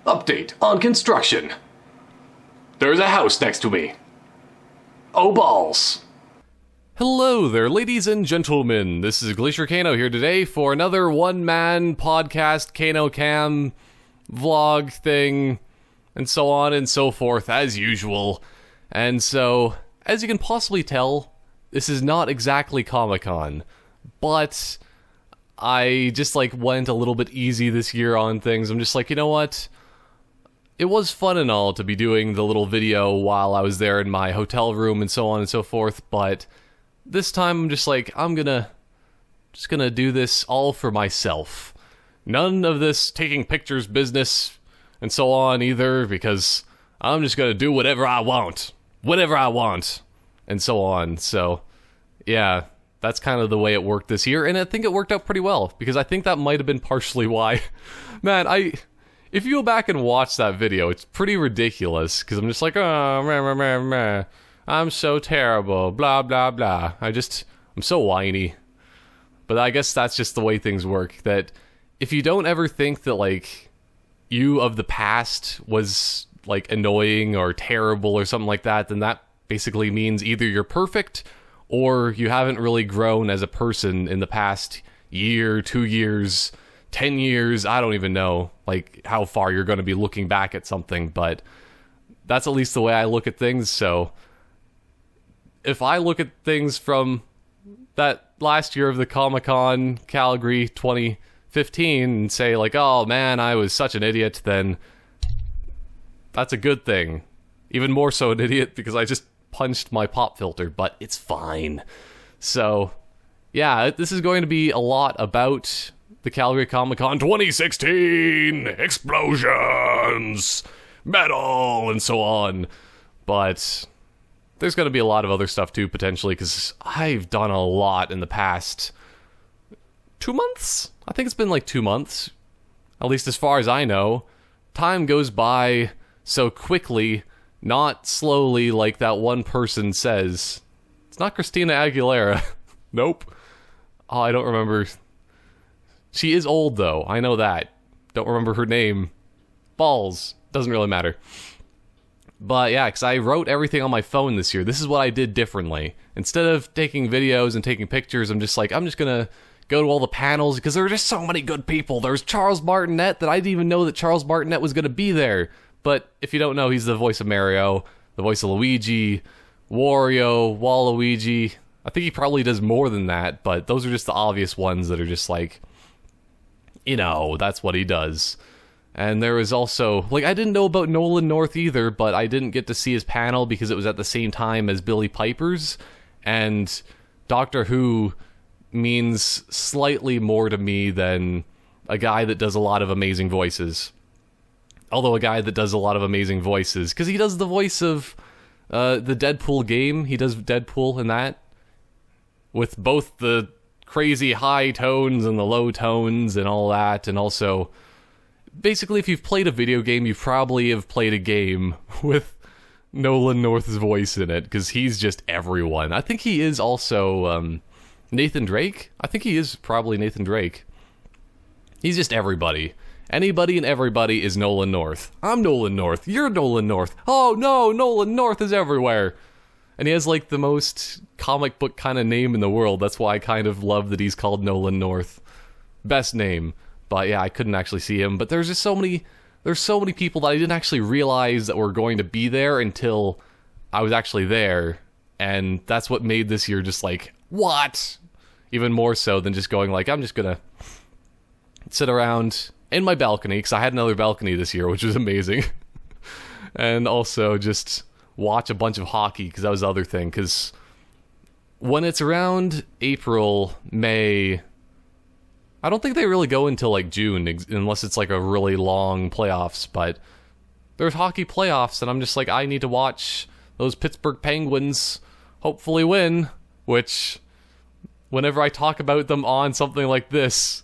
Update on construction. There's a house next to me. Oh balls. Hello there, ladies and gentlemen. This is Glacier Kano here today for another one-man podcast, TheCanoCam, vlog thing, and so on and so forth, as usual. And so, as you can possibly tell, this is not exactly Comic-Con, but I just, went a little bit easy this year on things. I'm just you know what? It was fun and all to be doing the little video while I was there in my hotel room and so on and so forth, but this time I'm just I'm gonna do this all for myself. None of this taking pictures business and so on either, because I'm just gonna do whatever I want, and so on. So, yeah, that's kind of the way it worked this year, and I think it worked out pretty well, because I think that might have been partially why. Man, if you go back and watch that video, it's pretty ridiculous, because I'm just oh, meh, meh, meh. I'm so terrible, blah, blah, blah. I'm so whiny. But I guess that's just the way things work, that if you don't ever think that, you of the past was, annoying or terrible or something like that, then that basically means either you're perfect or you haven't really grown as a person in the past year, 2 years, 10 years, I don't even know, how far you're going to be looking back at something, but that's at least the way I look at things, so if I look at things from that last year of the Comic-Con Calgary 2015 and say oh man, I was such an idiot, then that's a good thing. Even more so an idiot because I just punched my pop filter, but it's fine. So, yeah, this is going to be a lot about the Calgary Comic-Con 2016! Explosions! Metal! And so on. But there's going to be a lot of other stuff too, potentially, because I've done a lot in the past 2 months? I think it's been 2 months. At least as far as I know. Time goes by so quickly, not slowly like that one person says. It's not Christina Aguilera. Nope. Oh, I don't remember. She is old, though. I know that. Don't remember her name. Balls. Doesn't really matter. But yeah, because I wrote everything on my phone this year. This is what I did differently. Instead of taking videos and taking pictures, I'm just gonna go to all the panels, because there are just so many good people. There's Charles Martinet, that I didn't even know that Charles Martinet was gonna be there. But if you don't know, he's the voice of Mario, the voice of Luigi, Wario, Waluigi. I think he probably does more than that, but those are just the obvious ones that are just that's what he does. And there was also, I didn't know about Nolan North either, but I didn't get to see his panel because it was at the same time as Billy Piper's, and Doctor Who means slightly more to me than a guy that does a lot of amazing voices. Although a guy that does a lot of amazing voices, because he does the voice of the Deadpool game, he does Deadpool in that, with both the crazy high tones and the low tones and all that, and also basically, if you've played a video game, you probably have played a game with Nolan North's voice in it, because he's just everyone. I think he is also Nathan Drake? I think he is probably Nathan Drake. He's just everybody. Anybody and everybody is Nolan North. I'm Nolan North. You're Nolan North. Oh no, Nolan North is everywhere. And he has the most comic book kind of name in the world. That's why I kind of love that he's called Nolan North. Best name. But yeah, I couldn't actually see him. But there's so many people that I didn't actually realize that were going to be there until I was actually there. And that's what made this year just what? Even more so than just going I'm just gonna sit around in my balcony, because I had another balcony this year, which was amazing. And also just watch a bunch of hockey, because that was the other thing. Because when it's around April, May, I don't think they really go until June, unless it's a really long playoffs, but there's hockey playoffs, and I'm just I need to watch those Pittsburgh Penguins hopefully win, which, whenever I talk about them on something like this,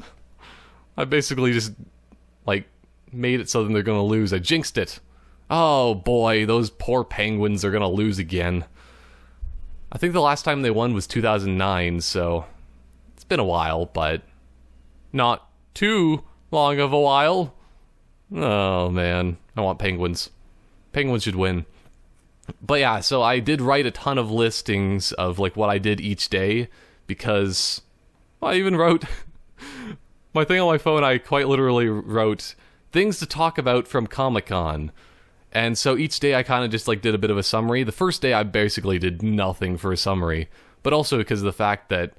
I basically just, made it so that they're gonna lose. I jinxed it. Oh boy, those poor Penguins are gonna lose again. I think the last time they won was 2009, so it's been a while, but not too long of a while. Oh, man. I want Penguins. Penguins should win. But yeah, so I did write a ton of listings of like what I did each day because I even wrote my thing on my phone. I quite literally wrote things to talk about from Comic-Con. And so each day I kind of just like did a bit of a summary. The first day I basically did nothing for a summary, but also because of the fact that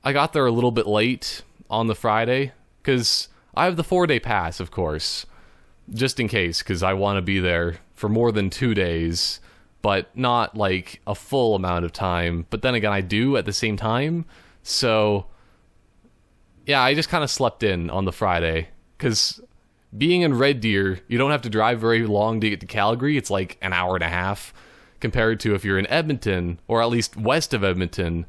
I got there a little bit late on the Friday because I have the 4-day pass, of course, just in case, because I want to be there for more than 2 days, but not like a full amount of time. But then again, I do at the same time. So yeah, I just kind of slept in on the Friday because being in Red Deer, you don't have to drive very long to get to Calgary. It's like an hour and a half compared to if you're in Edmonton, or at least west of Edmonton,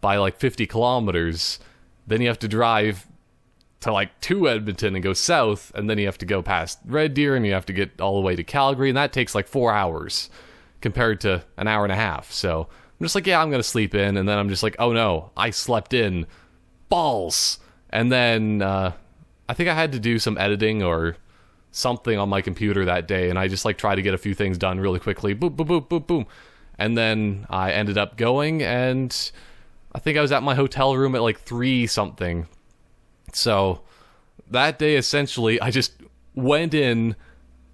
by like 50 kilometers. Then you have to drive to like to Edmonton and go south, and then you have to go past Red Deer and you have to get all the way to Calgary, and that takes like 4 hours compared to an hour and a half. So I'm just like, yeah, I'm gonna sleep in, and then I'm just like, oh no, I slept in. Balls. And then I think I had to do some editing or something on my computer that day, and I just like tried to get a few things done really quickly. Boom, boom, boom, boom, boom. And then I ended up going, and I think I was at my hotel room at like 3 something. So that day, essentially, I just went in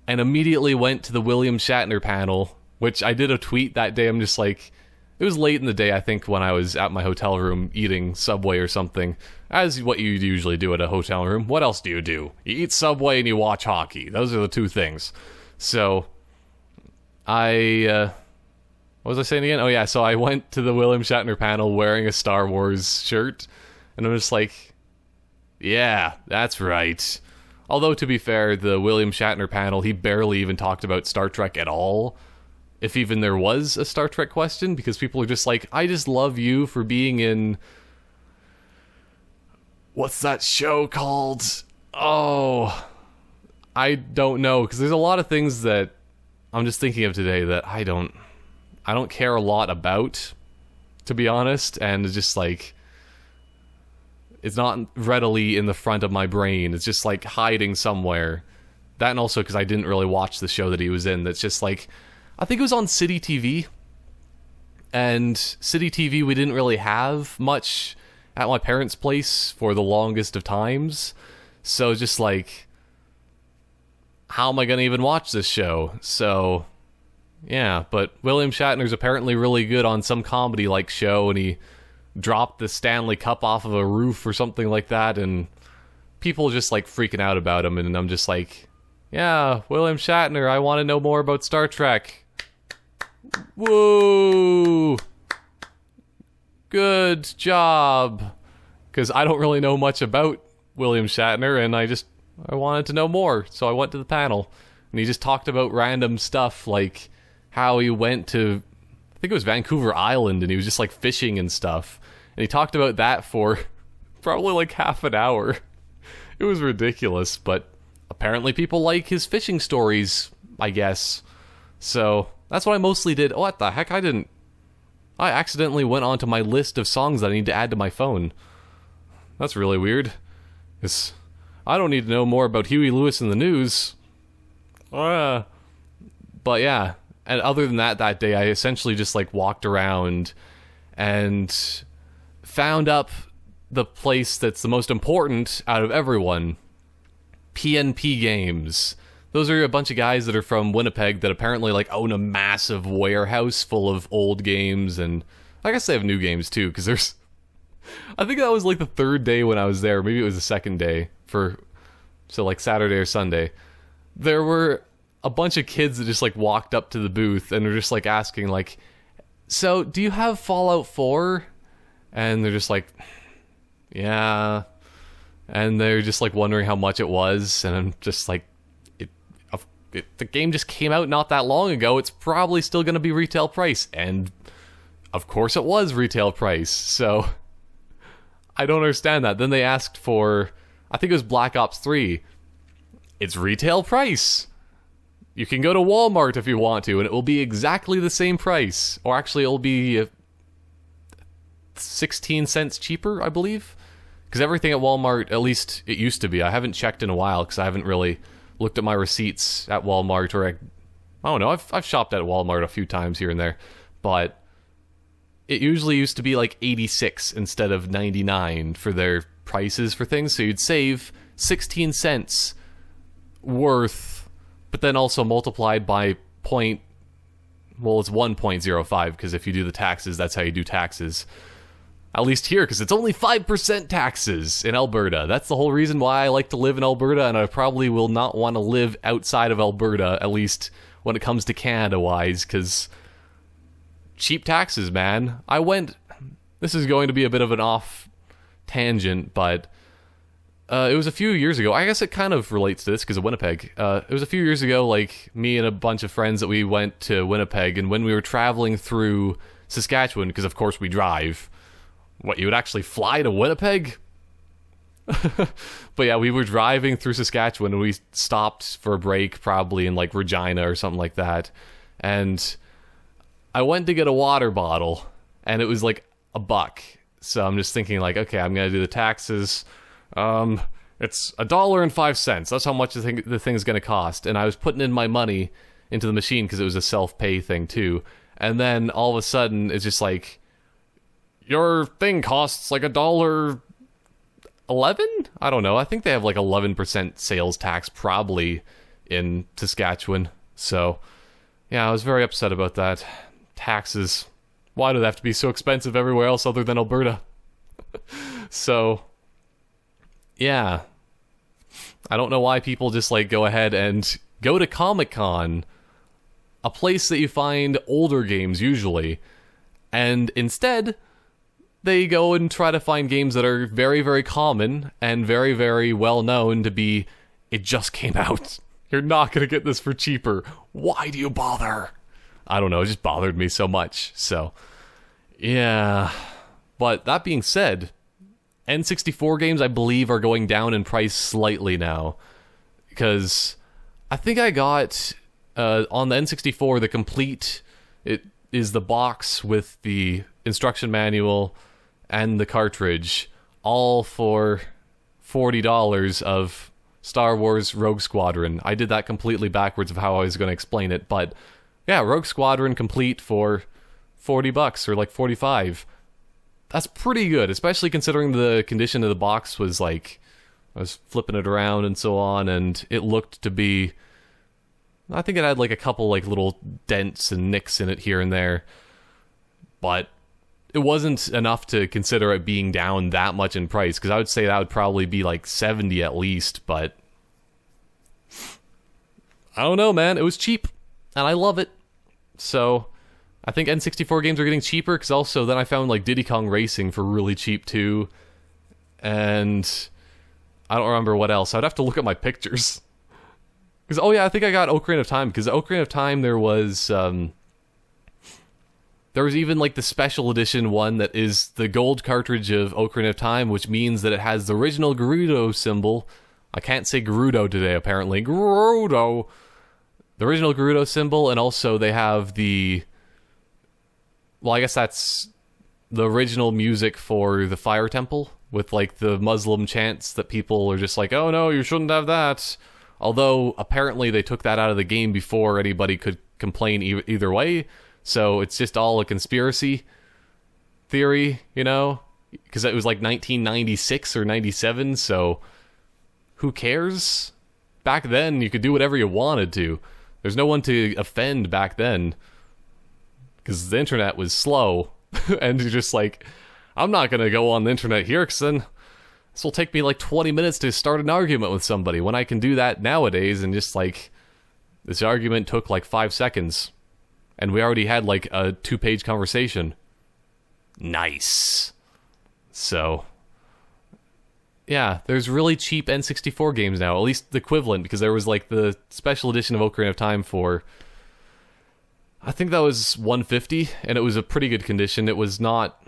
and immediately went to the William Shatner panel, which I did a tweet that day. I'm just like, it was late in the day, I think, when I was at my hotel room eating Subway or something, as what you usually do at a hotel room. What else do? You eat Subway and you watch hockey. Those are the two things. So what was I saying again? Oh yeah, so I went to the William Shatner panel wearing a Star Wars shirt, and I'm just like, yeah, that's right. Although, to be fair, the William Shatner panel, he barely even talked about Star Trek at all, if even there was a Star Trek question, because people are just like, I just love you for being in... What's that show called? Oh, I don't know, because there's a lot of things that I'm just thinking of today that I don't care a lot about, to be honest, and it's just like, it's not readily in the front of my brain. It's just like hiding somewhere. That, and also because I didn't really watch the show that he was in. That's just like, I think it was on City TV, and City TV we didn't really have much at my parents' place for the longest of times. So just like, how am I going to even watch this show? So yeah, but William Shatner's apparently really good on some comedy-like show, and he dropped the Stanley Cup off of a roof or something like that, and people just like freaking out about him, and I'm just like, yeah, William Shatner, I want to know more about Star Trek. Woo! Good job. Because I don't really know much about William Shatner, and I wanted to know more, so I went to the panel, and he just talked about random stuff, like how he went to, I think it was Vancouver Island, and he was just like fishing and stuff, and he talked about that for probably like half an hour. It was ridiculous, but apparently people like his fishing stories, I guess. So that's what I mostly did. What the heck? I accidentally went onto my list of songs that I need to add to my phone. That's really weird. I don't need to know more about Huey Lewis in the news. But yeah, and other than that day, I essentially just like walked around and found up the place that's the most important out of everyone. PNP Games. Those are a bunch of guys that are from Winnipeg that apparently like own a massive warehouse full of old games, and I guess they have new games too, because there's... I think that was like the 3rd day when I was there, maybe it was the 2nd day, so like Saturday or Sunday. There were a bunch of kids that just like walked up to the booth and were just like asking like, so do you have Fallout 4? And they're just like, yeah. And they're just like wondering how much it was, and I'm just like, the game just came out not that long ago. It's probably still going to be retail price. And of course it was retail price. So I don't understand that. Then they asked for, I think it was Black Ops 3. It's retail price. You can go to Walmart if you want to, and it will be exactly the same price. Or actually, it will be 16 cents cheaper, I believe. Because everything at Walmart, at least it used to be. I haven't checked in a while because I haven't really looked at my receipts at Walmart, or I don't know, I've shopped at Walmart a few times here and there, but it usually used to be like 86 instead of 99 for their prices for things, so you'd save 16 cents worth, but then also multiplied by it's 1.05, because if you do the taxes, that's how you do taxes. At least here, because it's only 5% taxes in Alberta. That's the whole reason why I like to live in Alberta, and I probably will not want to live outside of Alberta, at least when it comes to Canada-wise, because cheap taxes, man. This is going to be a bit of an off tangent, but it was a few years ago. I guess it kind of relates to this because of Winnipeg. It was a few years ago, like, me and a bunch of friends that we went to Winnipeg, and when we were traveling through Saskatchewan, because of course we drive. What, you would actually fly to Winnipeg? But yeah, we were driving through Saskatchewan, and we stopped for a break, probably in like Regina or something like that. And I went to get a water bottle, and it was like $1. So I'm just thinking like, okay, I'm gonna do the taxes. It's $1.05. That's how much the thing's gonna cost. And I was putting in my money into the machine because it was a self-pay thing too. And then all of a sudden, it's just like, your thing costs like $1.11? I don't know. I think they have like 11% sales tax probably in Saskatchewan. So yeah, I was very upset about that. Taxes. Why do they have to be so expensive everywhere else other than Alberta? So yeah, I don't know why people just like go ahead and go to Comic-Con, a place that you find older games usually, and instead they go and try to find games that are very, very common and very, very well known to be, it just came out. You're not going to get this for cheaper. Why do you bother? I don't know, it just bothered me so much. So, yeah. But that being said, N64 games, I believe, are going down in price slightly now. Because I think I got, on the N64, the complete, it is the box with the instruction manual and the cartridge, all for $40 of Star Wars Rogue Squadron. I did that completely backwards of how I was going to explain it, but yeah, Rogue Squadron complete for $40 or like 45. That's pretty good, especially considering the condition of the box was like, I was flipping it around and so on, and it looked to be, I think it had like a couple like little dents and nicks in it here and there, but it wasn't enough to consider it being down that much in price, because I would say that would probably be like 70 at least, but I don't know, man. It was cheap, and I love it. So I think N64 games are getting cheaper, because also then I found like Diddy Kong Racing for really cheap too, and I don't remember what else. I'd have to look at my pictures. Because, oh yeah, I think I got Ocarina of Time, because Ocarina of Time there was even like the special edition one that is the gold cartridge of Ocarina of Time, which means that it has the original Gerudo symbol. I can't say Gerudo today, apparently. Gerudo! The original Gerudo symbol, and also they have the... Well, I guess that's the original music for the Fire Temple, with like the Muslim chants that people are just like, oh no, you shouldn't have that. Although, apparently they took that out of the game before anybody could complain either way. So it's just all a conspiracy theory, you know? Because it was like 1996 or 97, so who cares? Back then, you could do whatever you wanted to. There's no one to offend back then, because the internet was slow. And you're just like, I'm not going to go on the internet here, because then this will take me like 20 minutes to start an argument with somebody, when I can do that nowadays, and just like, this argument took like 5 seconds. And we already had like a 2-page conversation. Nice. So, yeah, there's really cheap N64 games now, at least the equivalent, because there was like the special edition of Ocarina of Time for, I think that was $150, and it was a pretty good condition. It was not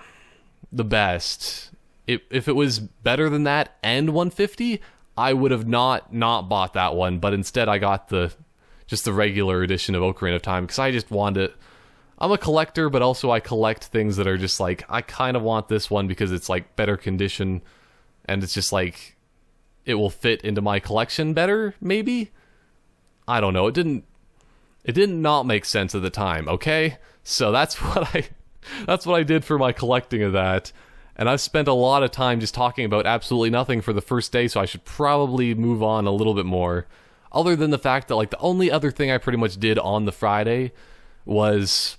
the best. If it was better than that and $150, I would have not bought that one, but instead I got just the regular edition of Ocarina of Time, because I just want it. I'm a collector, but also I collect things that are just like, I kind of want this one because it's like better condition, and it's just like, it will fit into my collection better, maybe? I don't know, it didn't not make sense at the time, okay? So that's what I did for my collecting of that. And I've spent a lot of time just talking about absolutely nothing for the first day, so I should probably move on a little bit more. Other than the fact that, like, the only other thing I pretty much did on the Friday was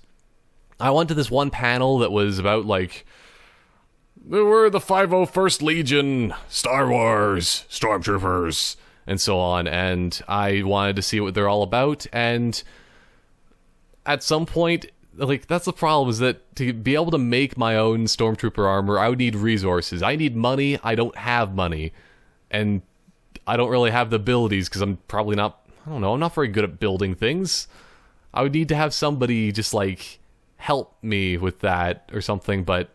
I went to this one panel that was about, like, we're the 501st Legion, Star Wars, Stormtroopers, and so on, and I wanted to see what they're all about, and at some point, like, that's the problem, is that to be able to make my own Stormtrooper armor, I would need resources. I need money, I don't have money, and I don't really have the abilities, because I'm probably not, I don't know, I'm not very good at building things. I would need to have somebody just, like, help me with that, or something, but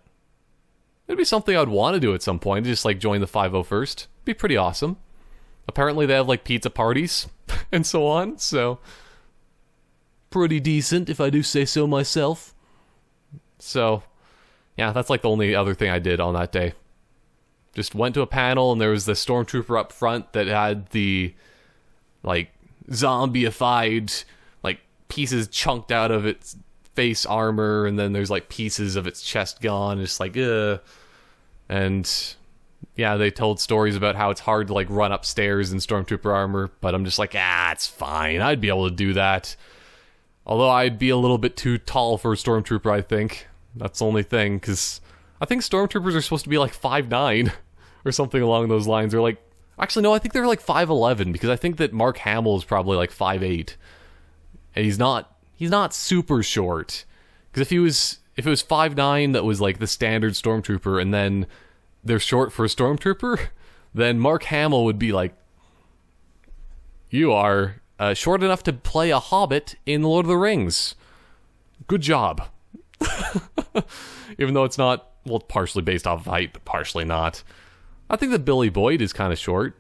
it'd be something I'd want to do at some point, just, like, join the 501st. Be pretty awesome. Apparently they have, like, pizza parties, and so on, so pretty decent, if I do say so myself. So, yeah, that's like the only other thing I did on that day. Just went to a panel, and there was the Stormtrooper up front that had the, like, zombieified, like, pieces chunked out of its face armor, and then there's, like, pieces of its chest gone, just like, ugh. And yeah, they told stories about how it's hard to, like, run upstairs in Stormtrooper armor, but I'm just like, it's fine, I'd be able to do that. Although I'd be a little bit too tall for a Stormtrooper, I think. That's the only thing, because I think Stormtroopers are supposed to be like 5'9", or something along those lines. They're like, actually no, I think they're like 5'11", because I think that Mark Hamill is probably like 5'8". And he's not super short. Because if it was 5'9", that was like the standard Stormtrooper, and then they're short for a Stormtrooper, then Mark Hamill would be like, you are short enough to play a hobbit in The Lord of the Rings. Good job. Even though it's not, well, partially based off of height, but partially not. I think that Billy Boyd is kind of short.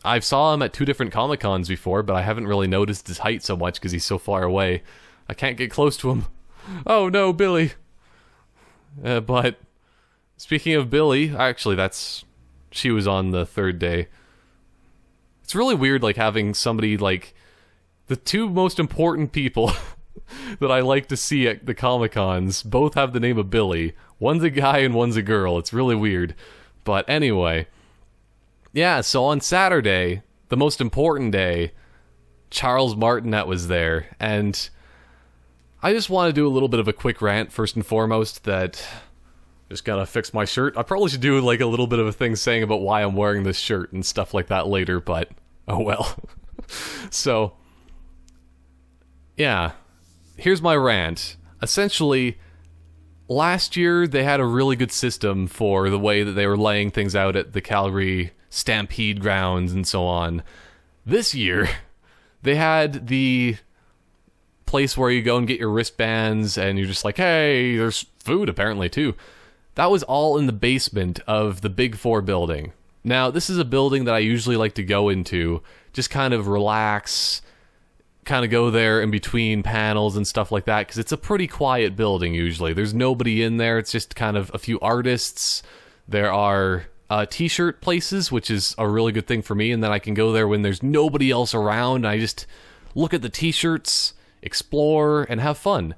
I saw him at 2 different Comic-Cons before, but I haven't really noticed his height so much because he's so far away. I can't get close to him. Oh no, Billy. But speaking of Billy, actually she was on the 3rd day. It's really weird, like, having somebody, like, the 2 most important people that I like to see at the Comic-Cons both have the name of Billy. One's a guy and one's a girl. It's really weird. But anyway, yeah, so on Saturday, the most important day, Charles Martinet was there, and I just want to do a little bit of a quick rant, first and foremost, that just gotta fix my shirt. I probably should do, like, a little bit of a thing saying about why I'm wearing this shirt and stuff like that later, but oh well. So, yeah, here's my rant. Essentially, last year they had a really good system for the way that they were laying things out at the Calgary Stampede grounds and so on. This year, they had the place where you go and get your wristbands, and you're just like, hey, there's food apparently too. That was all in the basement of the Big 4 building. Now, this is a building that I usually like to go into, just kind of relax, kind of go there in between panels and stuff like that, because it's a pretty quiet building usually. There's nobody in there, it's just kind of a few artists. There are t-shirt places, which is a really good thing for me, and then I can go there when there's nobody else around, and I just look at the t-shirts, explore, and have fun.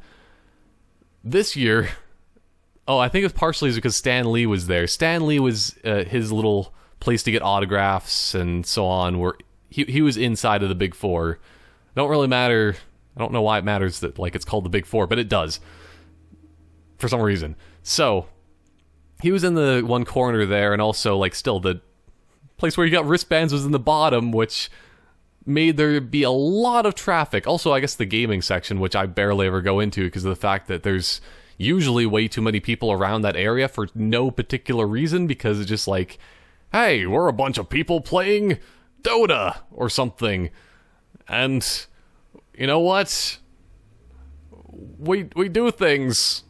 This year, I think it was partially because Stan Lee was there. Stan Lee was his little place to get autographs and so on, where he was inside of the Big 4. Don't really matter. I don't know why it matters that, like, it's called the Big 4, but it does. For some reason. So, he was in the one corner there, and also, like, still the place where you got wristbands was in the bottom, which made there be a lot of traffic. Also, I guess the gaming section, which I barely ever go into because of the fact that there's usually way too many people around that area for no particular reason, because it's just like, hey, we're a bunch of people playing Dota or something, and you know what? We do things.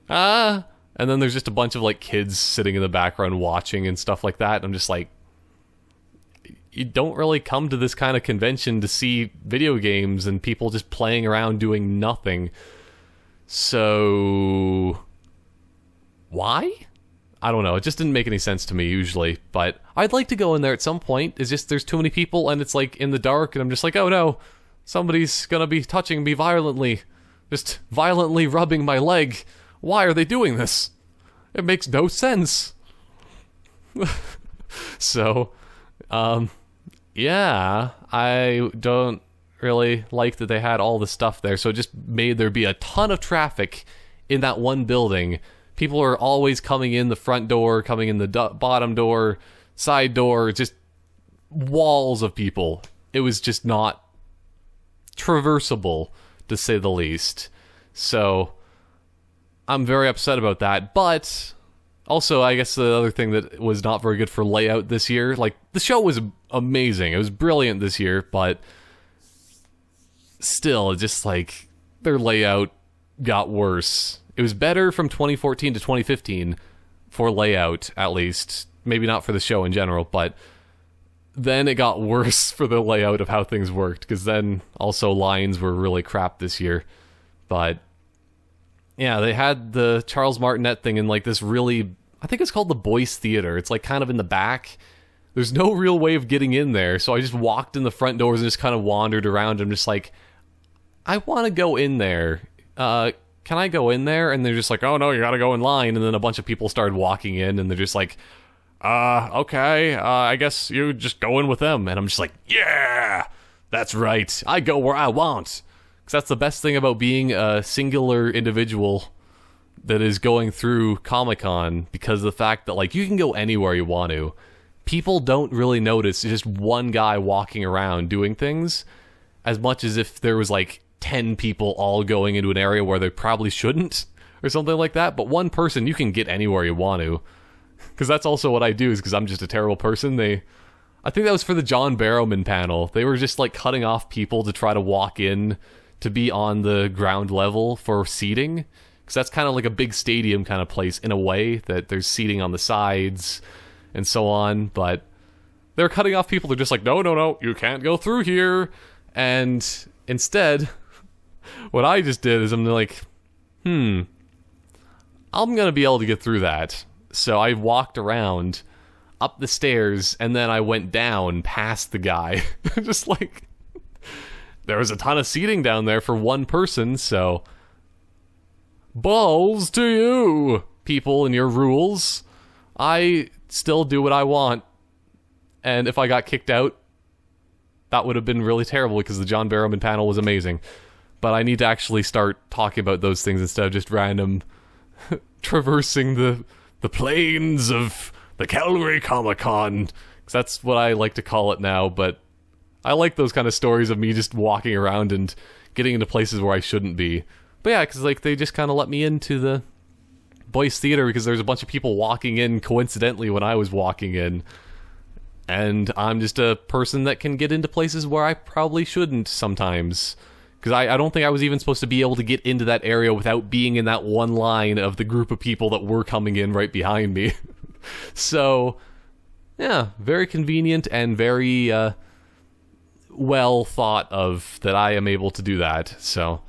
And then there's just a bunch of, like, kids sitting in the background watching and stuff like that. I'm just like, you don't really come to this kind of convention to see video games and people just playing around doing nothing. So, why? I don't know. It just didn't make any sense to me usually, but I'd like to go in there at some point. It's just there's too many people and it's like in the dark and I'm just like, oh no, Somebody's gonna be touching me violently. Just violently rubbing my leg. Why are they doing this? It makes no sense. So, yeah, I don't really like that they had all the stuff there, so it just made there be a ton of traffic in that one building. People are always coming in the front door, coming in the bottom door, side door, just walls of people. It was just not traversable, to say the least. So, I'm very upset about that, but also, I guess the other thing that was not very good for layout this year, like, the show was amazing, it was brilliant this year, but still, just like, their layout got worse. It was better from 2014 to 2015 for layout, at least. Maybe not for the show in general, but then it got worse for the layout of how things worked, because then also lines were really crap this year. But yeah, they had the Charles Martinet thing in like this really, I think it's called the Boyce Theater. It's like kind of in the back. There's no real way of getting in there, so I just walked in the front doors and just kind of wandered around. I'm just like, I want to go in there. Can I go in there? And they're just like, oh no, you gotta go in line. And then a bunch of people started walking in, and they're just like, okay, I guess you just go in with them. And I'm just like, yeah, that's right. I go where I want. Because that's the best thing about being a singular individual that is going through Comic-Con, because of the fact that, like, you can go anywhere you want to. People don't really notice just one guy walking around doing things, as much as if there was, like, 10 people all going into an area where they probably shouldn't, or something like that. But one person, you can get anywhere you want to. Because that's also what I do, is because I'm just a terrible person. I think that was for the John Barrowman panel. They were just, like, cutting off people to try to walk in to be on the ground level for seating. Because that's kind of like a big stadium kind of place in a way, that there's seating on the sides and so on. But they're cutting off people. They're just like, no, you can't go through here. And instead, what I just did is I'm like, I'm going to be able to get through that. So I walked around up the stairs, and then I went down past the guy. Just like, there was a ton of seating down there for one person, so balls to you, people, and your rules. I still do what I want. And if I got kicked out, that would have been really terrible, because the John Barrowman panel was amazing. But I need to actually start talking about those things instead of just random traversing the plains of the Calgary Comic-Con. 'Cause that's what I like to call it now, but I like those kind of stories of me just walking around and getting into places where I shouldn't be. But yeah, because like they just kind of let me into the Boyce Theater because there's a bunch of people walking in coincidentally when I was walking in. And I'm just a person that can get into places where I probably shouldn't sometimes. Because I don't think I was even supposed to be able to get into that area without being in that one line of the group of people that were coming in right behind me. So, yeah, very convenient and very well thought of that I am able to do that. So,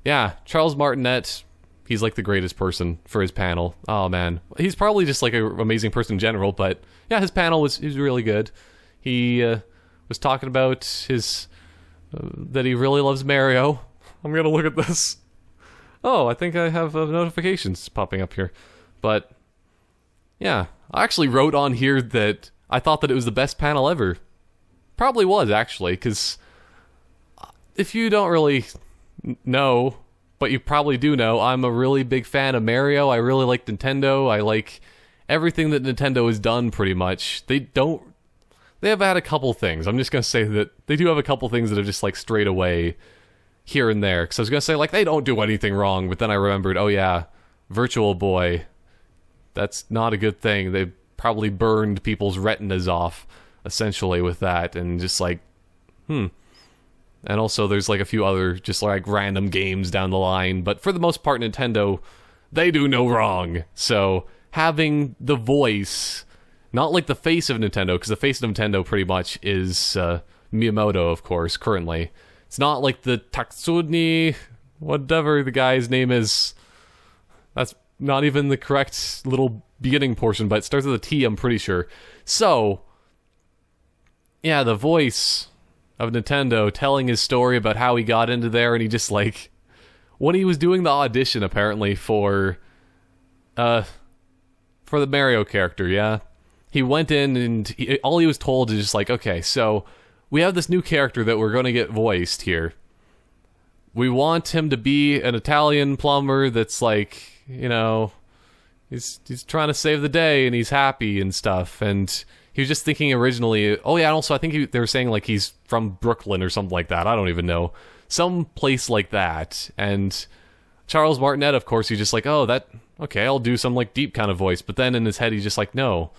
yeah, Charles Martinet, he's like the greatest person for his panel. Oh, man. He's probably just like an amazing person in general, but yeah, his panel was really good. He was talking about his... that he really loves Mario. I'm gonna look at this. Oh, I think I have notifications popping up here. But, yeah. I actually wrote on here that I thought that it was the best panel ever. Probably was, actually, because if you don't really know, but you probably do know, I'm a really big fan of Mario. I really like Nintendo. I like everything that Nintendo has done, pretty much. They have had a couple things. I'm just going to say that they do have a couple things that are just, like, straight away here and there. Because I was going to say, like, they don't do anything wrong. But then I remembered, oh, yeah, Virtual Boy. That's not a good thing. They probably burned people's retinas off, essentially, with that. And just, like, And also, there's, like, a few other just, like, random games down the line. But for the most part, Nintendo, they do no wrong. So, having the voice... Not like the face of Nintendo, because the face of Nintendo pretty much is Miyamoto, of course, currently. It's not like the Tatsuni, whatever the guy's name is. That's not even the correct little beginning portion, but it starts with a T, I'm pretty sure. So, yeah, the voice of Nintendo telling his story about how he got into there, and he just like, when he was doing the audition apparently for the Mario character, yeah, he went in and all he was told is just like, okay, so we have this new character that we're going to get voiced here. We want him to be an Italian plumber that's like, you know, he's trying to save the day and he's happy and stuff. And he was just thinking originally, oh yeah, and also I think they were saying like he's from Brooklyn or something like that. I don't even know. Some place like that. And Charles Martinet, of course, he's just like, oh, okay, I'll do some like deep kind of voice. But then in his head, he's just like, no,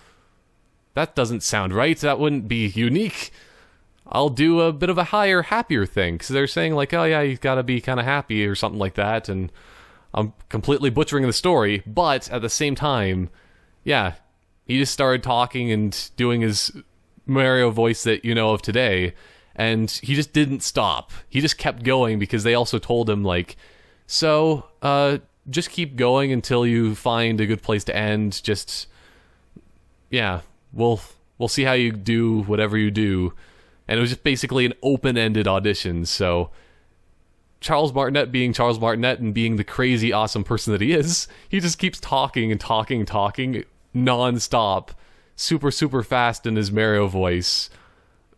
that doesn't sound right. That wouldn't be unique. I'll do a bit of a higher, happier thing. Because they're saying like, oh yeah, you've got to be kind of happy or something like that. And I'm completely butchering the story. But at the same time, yeah, he just started talking and doing his Mario voice that you know of today. And he just didn't stop. He just kept going because they also told him like, so just keep going until you find a good place to end. Just, yeah, we'll see how you do whatever you do. And it was just basically an open-ended audition. So Charles Martinet being Charles Martinet and being the crazy awesome person that he is, he just keeps talking and talking and talking non-stop, super, super fast in his Mario voice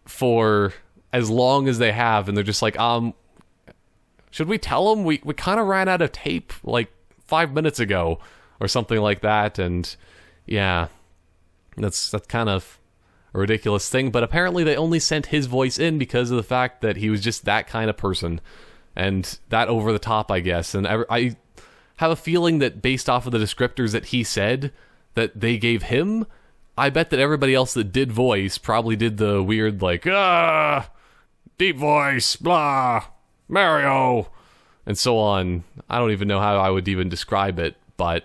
for as long as they have. And they're just like, should we tell him? We kind of ran out of tape like 5 minutes ago or something like that. And yeah, that's kind of a ridiculous thing, but apparently they only sent his voice in because of the fact that he was just that kind of person and that over the top, I guess. And I have a feeling that based off of the descriptors that he said that they gave him, I bet that everybody else that did voice probably did the weird like, deep voice, blah, Mario, and so on. I don't even know how I would even describe it, but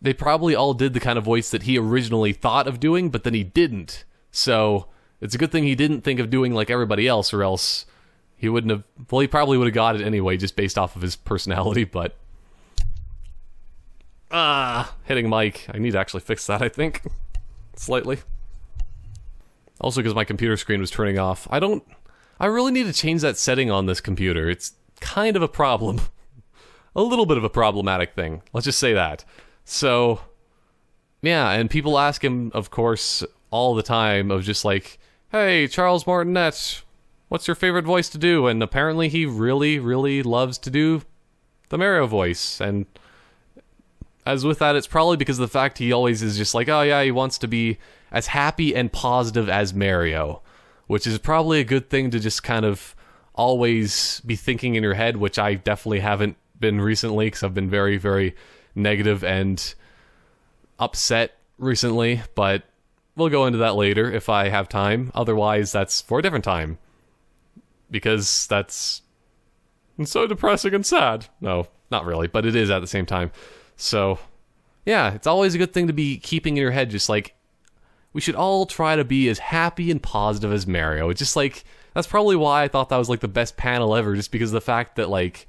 they probably all did the kind of voice that he originally thought of doing, but then he didn't. So it's a good thing he didn't think of doing like everybody else, or else he wouldn't have. Well, he probably would have got it anyway, just based off of his personality. But hitting mic. I need to actually fix that, I think, slightly. Also, because my computer screen was turning off. I really need to change that setting on this computer. It's kind of a problem, a little bit of a problematic thing. Let's just say that. So yeah, and people ask him, of course, all the time of just like, hey, Charles Martinet, what's your favorite voice to do? And apparently he really, really loves to do the Mario voice. And as with that, it's probably because of the fact he always is just like, oh yeah, he wants to be as happy and positive as Mario, which is probably a good thing to just kind of always be thinking in your head, which I definitely haven't been recently because I've been very, very negative and upset recently, but we'll go into that later if I have time. Otherwise, that's for a different time. Because that's so depressing and sad. No, not really, but it is at the same time. So, yeah, it's always a good thing to be keeping in your head, just like, we should all try to be as happy and positive as Mario. It's just like, that's probably why I thought that was like the best panel ever, just because of the fact that like,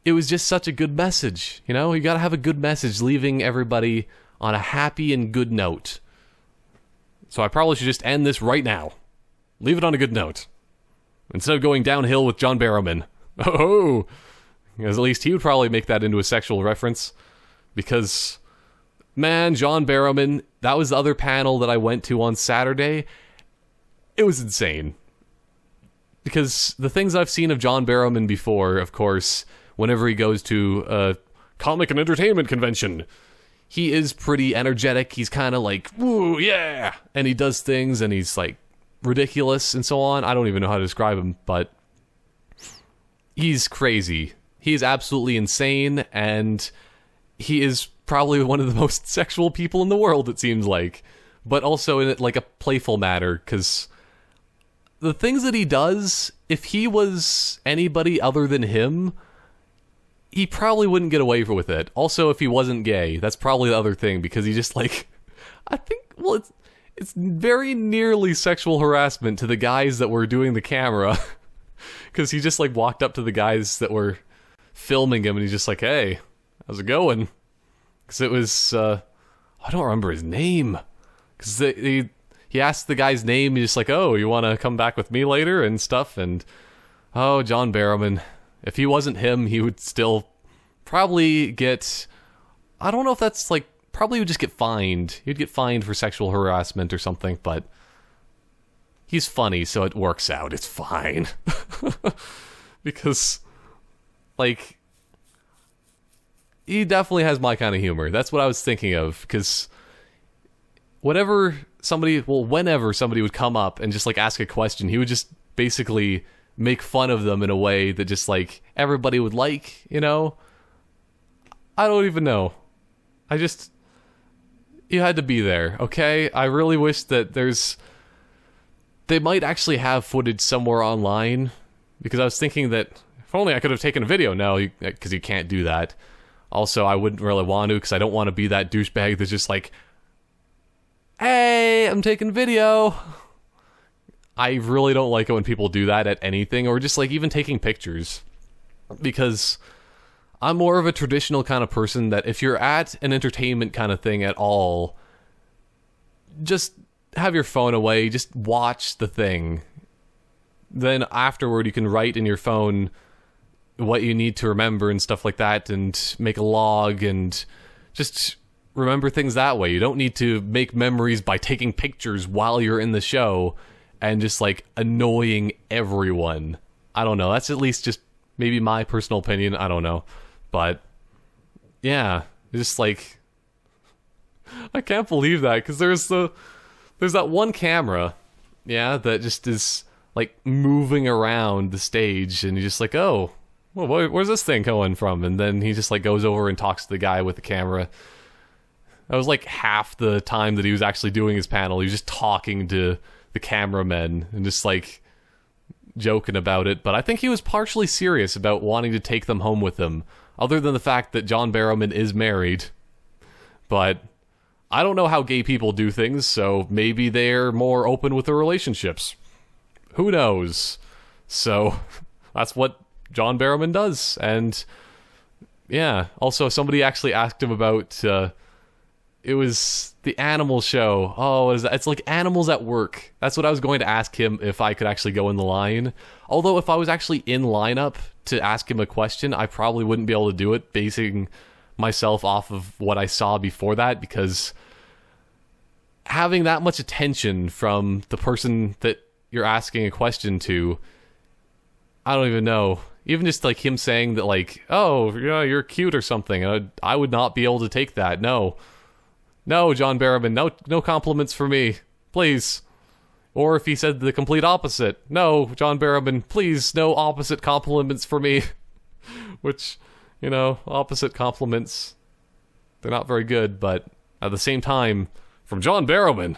it was just such a good message, you know? You gotta have a good message, leaving everybody on a happy and good note. So I probably should just end this right now. Leave it on a good note. Instead of going downhill with John Barrowman. Oh! Because at least he would probably make that into a sexual reference. Because, man, John Barrowman, that was the other panel that I went to on Saturday. It was insane. Because the things I've seen of John Barrowman before, of course, whenever he goes to a comic and entertainment convention, he is pretty energetic. He's kind of like, woo, yeah! And he does things, and he's like ridiculous and so on. I don't even know how to describe him, but he's crazy. He is absolutely insane, and he is probably one of the most sexual people in the world, it seems like. But also in like a playful manner, because the things that he does, if he was anybody other than him, he probably wouldn't get away with it. Also, if he wasn't gay, that's probably the other thing, because he just like, I think, well, it's very nearly sexual harassment to the guys that were doing the camera, because he just like walked up to the guys that were filming him, and he's just like, hey, how's it going? Because it was, I don't remember his name, because he he asked the guy's name. He's just like, oh, you want to come back with me later and stuff. And oh, John Barrowman. If he wasn't him, he would still probably get, I don't know if that's like, probably would just get fined. He'd get fined for sexual harassment or something, but he's funny, so it works out. It's fine. Because, like, he definitely has my kind of humor. That's what I was thinking of, because whenever somebody would come up and just, like, ask a question, he would just basically make fun of them in a way that just, like, everybody would like, you know? I don't even know. You had to be there, okay? I really wish that they might actually have footage somewhere online, because I was thinking that if only I could have taken a video. No, because you can't do that. Also, I wouldn't really want to, because I don't want to be that douchebag that's just like, hey, I'm taking video. I really don't like it when people do that at anything, or just like even taking pictures, because I'm more of a traditional kind of person that if you're at an entertainment kind of thing at all, just have your phone away, just watch the thing. Then afterward you can write in your phone what you need to remember and stuff like that, and make a log and just remember things that way. You don't need to make memories by taking pictures while you're in the show and just like annoying everyone. I don't know, that's at least just maybe my personal opinion, I don't know. But yeah, just like, I can't believe that, because there's that one camera, yeah, that just is like moving around the stage, and you're just like, oh, well, where's this thing coming from? And then he just like goes over and talks to the guy with the camera. That was like half the time that he was actually doing his panel. He was just talking to the cameramen and just like joking about it. But I think he was partially serious about wanting to take them home with him, other than the fact that John Barrowman is married. But I don't know how gay people do things, so maybe they're more open with their relationships. Who knows? So that's what John Barrowman does. And yeah, also somebody actually asked him about, it was the animal show. Oh, what is that? It's like Animals at Work. That's what I was going to ask him, if I could actually go in the line. Although if I was actually in lineup to ask him a question, I probably wouldn't be able to do it, basing myself off of what I saw before that, because having that much attention from the person that you're asking a question to, I don't even know. Even just like him saying that, like, oh, yeah, you're cute or something, I would not be able to take that. No, John Barrowman, no compliments for me, please. Or if he said the complete opposite, no, John Barrowman, please, no opposite compliments for me. Which, you know, opposite compliments, they're not very good, but at the same time, from John Barrowman.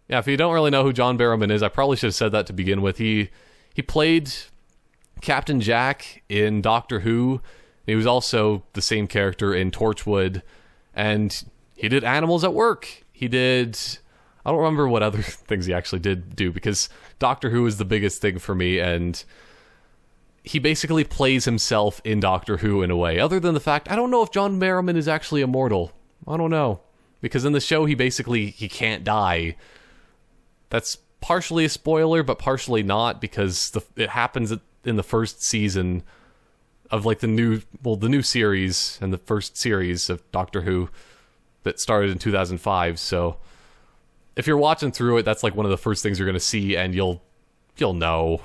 Yeah, if you don't really know who John Barrowman is, I probably should have said that to begin with. He played Captain Jack in Doctor Who. He was also the same character in Torchwood, and he did Animals at Work. He did, I don't remember what other things he actually did do, because Doctor Who is the biggest thing for me, and he basically plays himself in Doctor Who in a way, other than the fact, I don't know if John Barrowman is actually immortal. I don't know, because in the show he can't die. That's partially a spoiler, but partially not, because it happens in the first season of like the new series, and the first series of Doctor Who that started in 2005. So if you're watching through it, that's like one of the first things you're going to see, and you'll know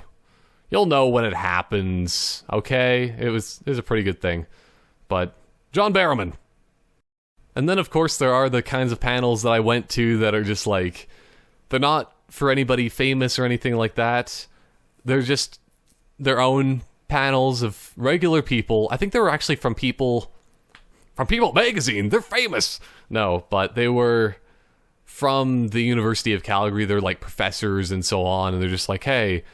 when it happens. Okay, it was a pretty good thing. But John Barrowman. And then of course there are the kinds of panels that I went to that are just like, they're not for anybody famous or anything like that. They're just their own panels of regular people. I think they were actually from People magazine. They're famous. No, but they were from the University of Calgary. They're like professors and so on, and they're just like, hey,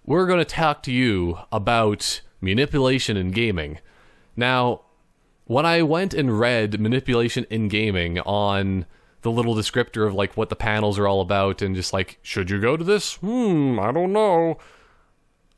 we're going to talk to you about manipulation in gaming. Now, when I went and read manipulation in gaming on the little descriptor of like what the panels are all about, and just like, should you go to this? I don't know.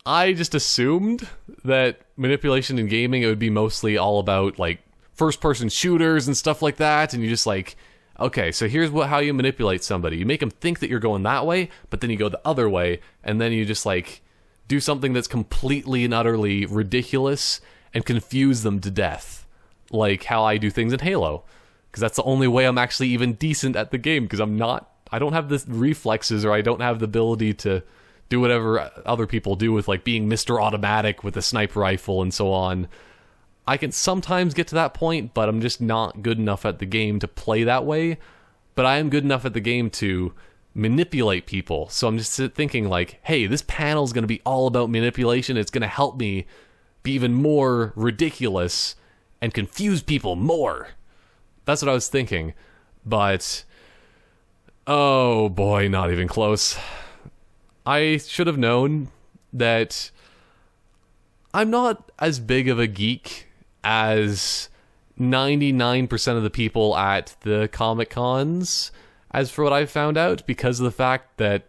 I just assumed that manipulation in gaming, it would be mostly all about like first-person shooters and stuff like that, and you just like okay, so here's how you manipulate somebody. You make them think that you're going that way, but then you go the other way, and then you just like do something that's completely and utterly ridiculous and confuse them to death, like how I do things in Halo, because that's the only way I'm actually even decent at the game, because I don't have the reflexes, or I don't have the ability to do whatever other people do with like being Mr. Automatic with a sniper rifle and so on. I can sometimes get to that point, but I'm just not good enough at the game to play that way. But I am good enough at the game to manipulate people. So I'm just thinking like, hey, this panel's going to be all about manipulation. It's going to help me be even more ridiculous and confuse people more. That's what I was thinking. But, oh boy, not even close. I should have known that I'm not as big of a geek as 99% of the people at the Comic Cons, as for what I've found out, because of the fact that,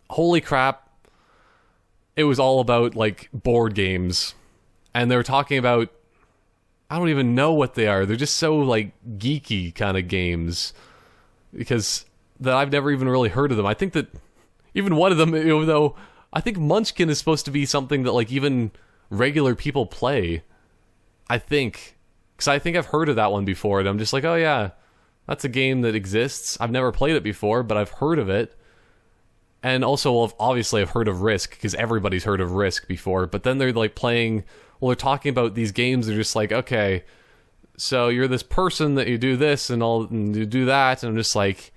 holy crap, it was all about, like, board games. And they were talking about, I don't even know what they are. They're just so, like, geeky kind of games. Because that I've never even really heard of them. I think that even one of them, even though I think Munchkin is supposed to be something that, like, even regular people play. I think. Because I think I've heard of that one before, and I'm just like, oh yeah, that's a game that exists. I've never played it before, but I've heard of it. And also, well, obviously I've heard of Risk, because everybody's heard of Risk before, but then they're like playing, well, they're talking about these games, they're just like, okay, so you're this person that you do this and all, and you do that, and I'm just like,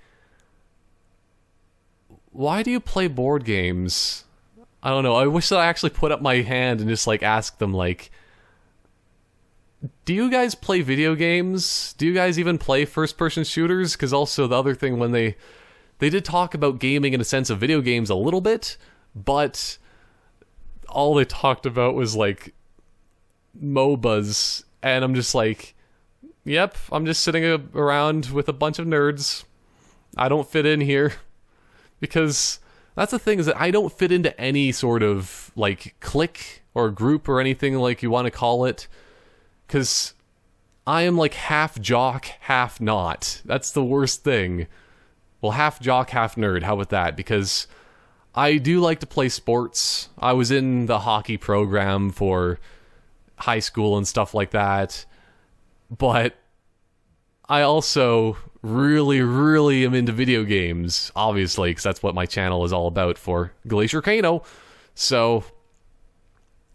why do you play board games? I don't know, I wish that I actually put up my hand and just like ask them like, do you guys play video games? Do you guys even play first-person shooters? Because also the other thing, when they did talk about gaming in a sense of video games a little bit, but all they talked about was like MOBAs, and I'm just like, yep, I'm just sitting around with a bunch of nerds. I don't fit in here. Because that's the thing, is that I don't fit into any sort of like clique or group or anything like you want to call it. Because I am like half jock, half not. That's the worst thing. Well, half jock, half nerd. How about that? Because I do like to play sports. I was in the hockey program for high school and stuff like that. But I also really, really am into video games, obviously, because that's what my channel is all about for Glacier Kano. So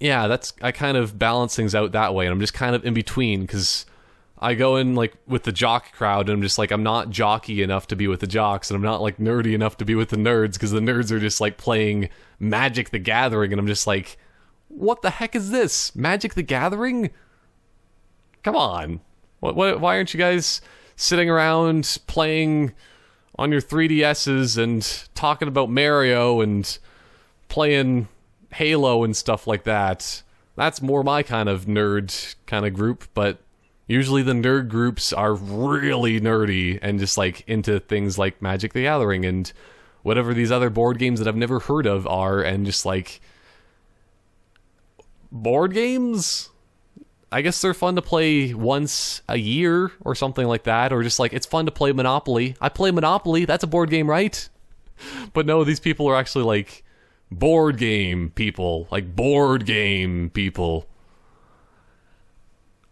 yeah, I kind of balance things out that way, and I'm just kind of in between, because I go in like with the jock crowd, and I'm just like, I'm not jockey enough to be with the jocks, and I'm not like nerdy enough to be with the nerds, because the nerds are just like playing Magic the Gathering, and I'm just like, what the heck is this? Magic the Gathering? Come on. Why aren't you guys sitting around playing on your 3DSs and talking about Mario and playing Halo and stuff like that? That's more my kind of nerd kind of group, but usually the nerd groups are really nerdy and just like into things like Magic the Gathering and whatever these other board games that I've never heard of are, and just like, board games? I guess they're fun to play once a year or something like that, or just like, it's fun to play Monopoly. I play Monopoly, that's a board game, right? But no, these people are actually like board game people. Like board game people.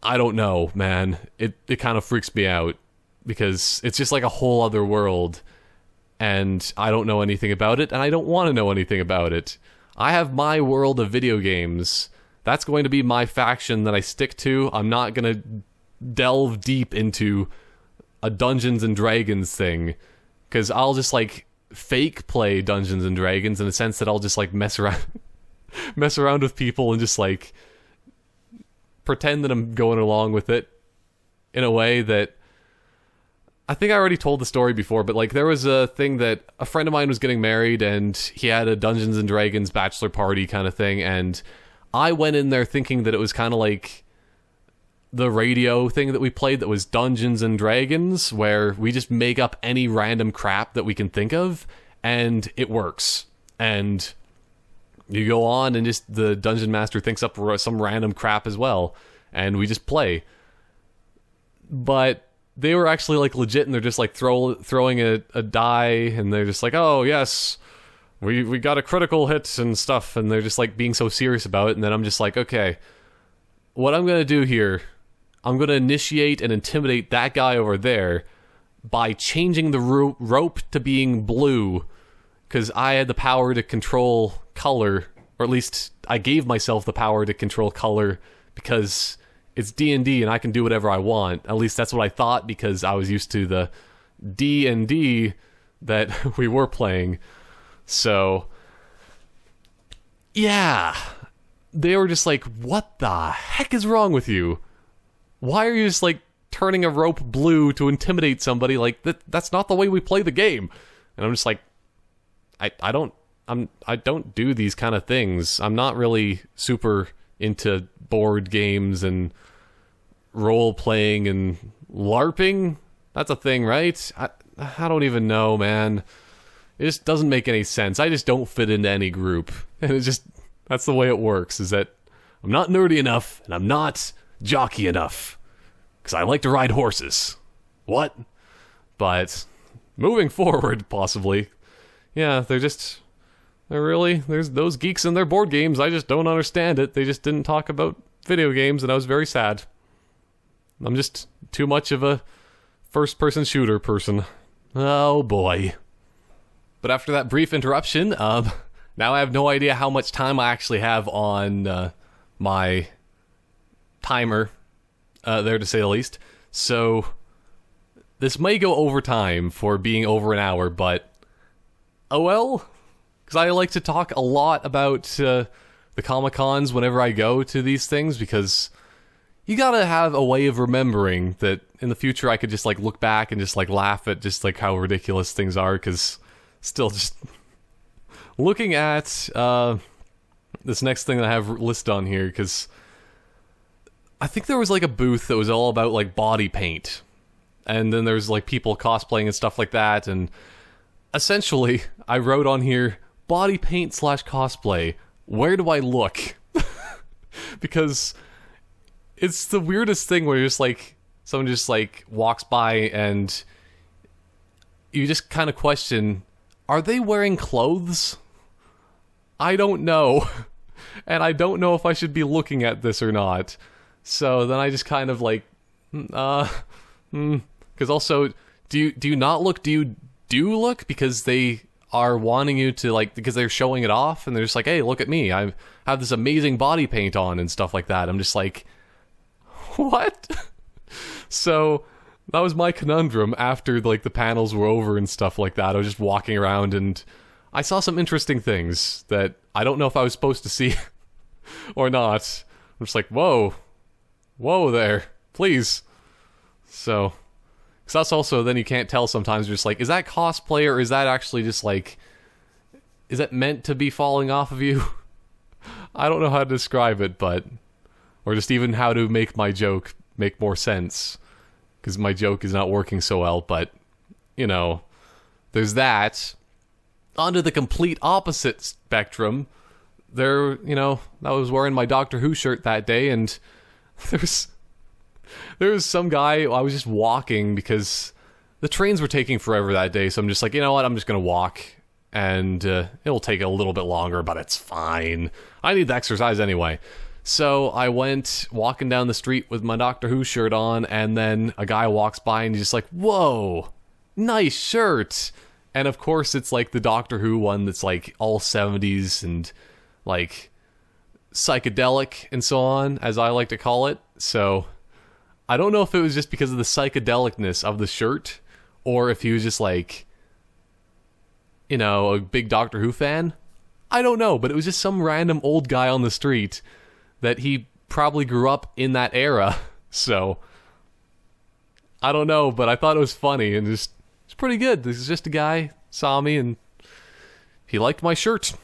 I don't know, man. It kind of freaks me out, because it's just like a whole other world, and I don't know anything about it, and I don't want to know anything about it. I have my world of video games. That's going to be my faction that I stick to. I'm not going to delve deep into a Dungeons and Dragons thing, because I'll just like fake play Dungeons and Dragons in the sense that I'll just like mess around with people and just like pretend that I'm going along with it in a way that, I think I already told the story before, but like there was a thing that a friend of mine was getting married, and he had a Dungeons and Dragons bachelor party kind of thing, and I went in there thinking that it was kind of like the radio thing that we played that was Dungeons and Dragons, where we just make up any random crap that we can think of, and it works. And you go on, and just the Dungeon Master thinks up some random crap as well, and we just play. But they were actually like legit, and they're just like throwing a die, and they're just like, oh yes, we got a critical hit and stuff, and they're just like being so serious about it. And then I'm just like, okay, what I'm gonna do here, I'm gonna initiate and intimidate that guy over there by changing the rope to being blue, because I had the power to control color, or at least I gave myself the power to control color, because it's D&D and I can do whatever I want. At least that's what I thought, because I was used to the D&D that we were playing. So, yeah. They were just like, what the heck is wrong with you? Why are you just like turning a rope blue to intimidate somebody? Like, that's not the way we play the game. And I'm just like, I don't do these kind of things. I'm not really super into board games and role playing and LARPing. That's a thing, right? I don't even know, man. It just doesn't make any sense. I just don't fit into any group. And it just, that's the way it works, is that I'm not nerdy enough and I'm not jockey enough. Because I like to ride horses. What? But moving forward, possibly. Yeah, they're really, there's those geeks in their board games. I just don't understand it. They just didn't talk about video games, and I was very sad. I'm just too much of a first-person shooter person. Oh boy. But after that brief interruption, now I have no idea how much time I actually have on my timer there, to say the least. So this may go over time for being over an hour, but oh well. Because I like to talk a lot about the Comic-Cons whenever I go to these things, because you gotta have a way of remembering that in the future I could just like look back and just like laugh at just like how ridiculous things are, because still just looking at this next thing that I have listed on here, because I think there was like a booth that was all about like body paint, and then there's like people cosplaying and stuff like that, and essentially I wrote on here, body paint / cosplay, where do I look? Because it's the weirdest thing where you're just like, someone just like walks by and you just kind of question, are they wearing clothes? I don't know. And I don't know if I should be looking at this or not. So then I just kind of like, because also, do you not look? Do you look? Because they are wanting you to, like, because they're showing it off, and they're just like, hey, look at me, I have this amazing body paint on and stuff like that. I'm just like, what? So that was my conundrum after like the panels were over and stuff like that. I was just walking around and I saw some interesting things that I don't know if I was supposed to see or not. I'm just like, whoa there, please. So, because that's also, then you can't tell sometimes, you're just like, is that cosplay, or is that actually just like, is that meant to be falling off of you? I don't know how to describe it, but, or just even how to make my joke make more sense, because my joke is not working so well. But, you know, there's that. Onto the complete opposite spectrum, there, you know, I was wearing my Doctor Who shirt that day, and there was some guy, I was just walking because the trains were taking forever that day, so I'm just like, you know what, I'm just gonna walk, and it'll take a little bit longer, but it's fine. I need the exercise anyway. So I went walking down the street with my Doctor Who shirt on, and then a guy walks by and he's just like, whoa, nice shirt. And of course it's like the Doctor Who one that's like all 70s and like psychedelic and so on, as I like to call it. So I don't know if it was just because of the psychedelicness of the shirt, or if he was just like, you know, a big Doctor Who fan. I don't know, but it was just some random old guy on the street that he probably grew up in that era. So I don't know, but I thought it was funny and just, it's pretty good. This is just a guy saw me and he liked my shirt.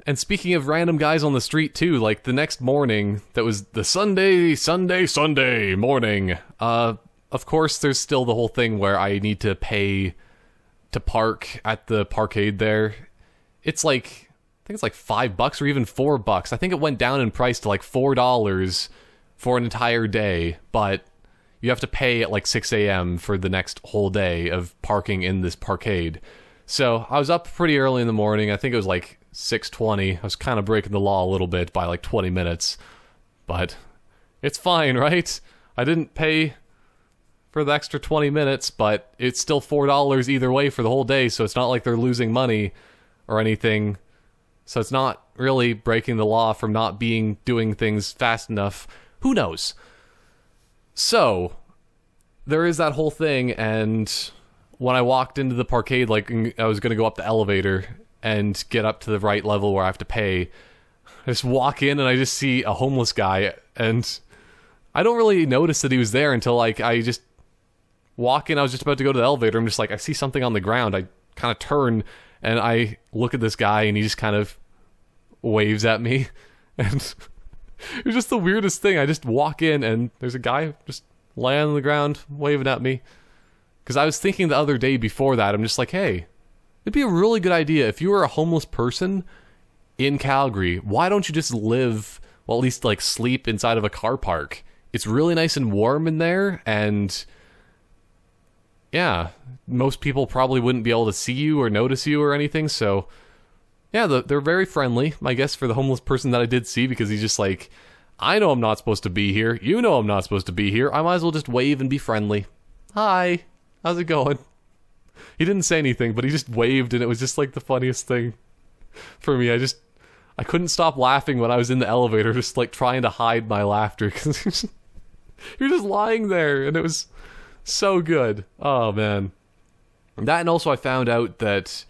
And speaking of random guys on the street too, like the next morning, that was the Sunday morning. Of course, there's still the whole thing where I need to pay to park at the parkade there. It's like, I think it's like $5 or even $4. I think it went down in price to like $4 for an entire day, but you have to pay at like 6 a.m. for the next whole day of parking in this parkade. So I was up pretty early in the morning. I think it was like 6:20. I was kind of breaking the law a little bit by like 20 minutes. But it's fine, right? I didn't pay for the extra 20 minutes, but it's still $4 either way for the whole day, so it's not like they're losing money or anything. So it's not really breaking the law from not doing things fast enough. Who knows? So there is that whole thing, and when I walked into the parkade, like I was going to go up the elevator and get up to the right level where I have to pay, I just walk in and I just see a homeless guy, and I don't really notice that he was there until like I just walk in. I was just about to go to the elevator. I'm just like, I see something on the ground. I kind of turn and I look at this guy, and he just kind of waves at me, and it was just the weirdest thing. I just walk in and there's a guy just laying on the ground waving at me. Because I was thinking the other day before that, I'm just like, hey, it'd be a really good idea if you were a homeless person in Calgary, why don't you just live, well, at least like sleep inside of a car park? It's really nice and warm in there, and yeah, most people probably wouldn't be able to see you or notice you or anything, so yeah, they're very friendly, I guess, for the homeless person that I did see, because he's just like, I know I'm not supposed to be here, you know I'm not supposed to be here, I might as well just wave and be friendly. Hi. How's it going? He didn't say anything, but he just waved, and it was just like the funniest thing for me. I couldn't stop laughing when I was in the elevator, just like trying to hide my laughter, because you're just lying there, and it was so good. Oh, man. That, and also I found out that,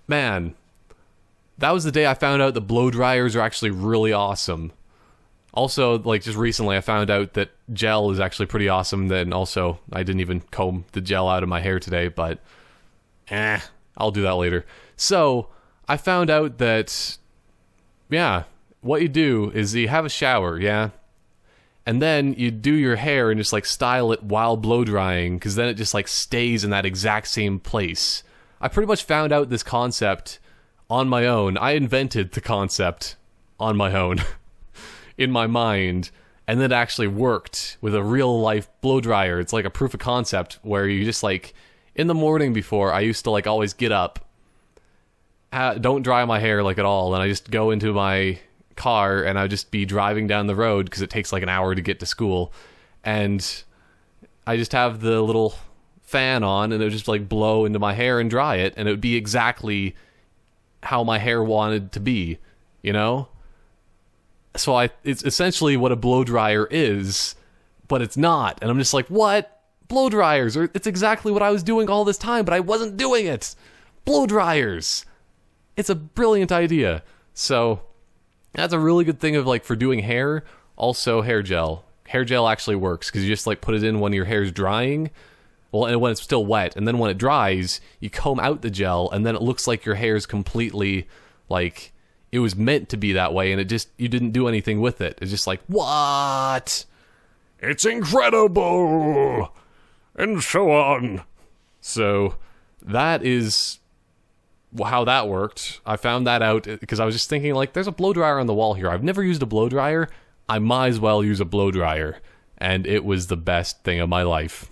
man, that was the day I found out that blow dryers are actually really awesome. Also, like, just recently I found out that gel is actually pretty awesome. Then also, I didn't even comb the gel out of my hair today, but I'll do that later. So, I found out that, yeah, what you do is you have a shower, yeah? And then you do your hair and just, like, style it while blow drying, because then it just, like, stays in that exact same place. I pretty much found out this concept on my own. I invented the concept on my own. In my mind, and then it actually worked with a real life blow dryer. It's like a proof of concept where you just like, in the morning before, I used to like always get up, don't dry my hair like at all, and I just go into my car and I'd just be driving down the road because it takes like an hour to get to school, and I just have the little fan on and it would just like blow into my hair and dry it, and it would be exactly how my hair wanted to be, you know? So it's essentially what a blow dryer is, but it's not. And I'm just like, what? Blow dryers? It's exactly what I was doing all this time, but I wasn't doing it. Blow dryers. It's a brilliant idea. So that's a really good thing of like for doing hair. Also hair gel. Hair gel actually works because you just like put it in when your hair's drying. Well, and when it's still wet. And then when it dries, you comb out the gel, and then it looks like your hair's completely like it was meant to be that way, and it just, you didn't do anything with it. It's just like, what? It's incredible! And so on. So, that is how that worked. I found that out because I was just thinking, like, there's a blow dryer on the wall here. I've never used a blow dryer. I might as well use a blow dryer. And it was the best thing of my life.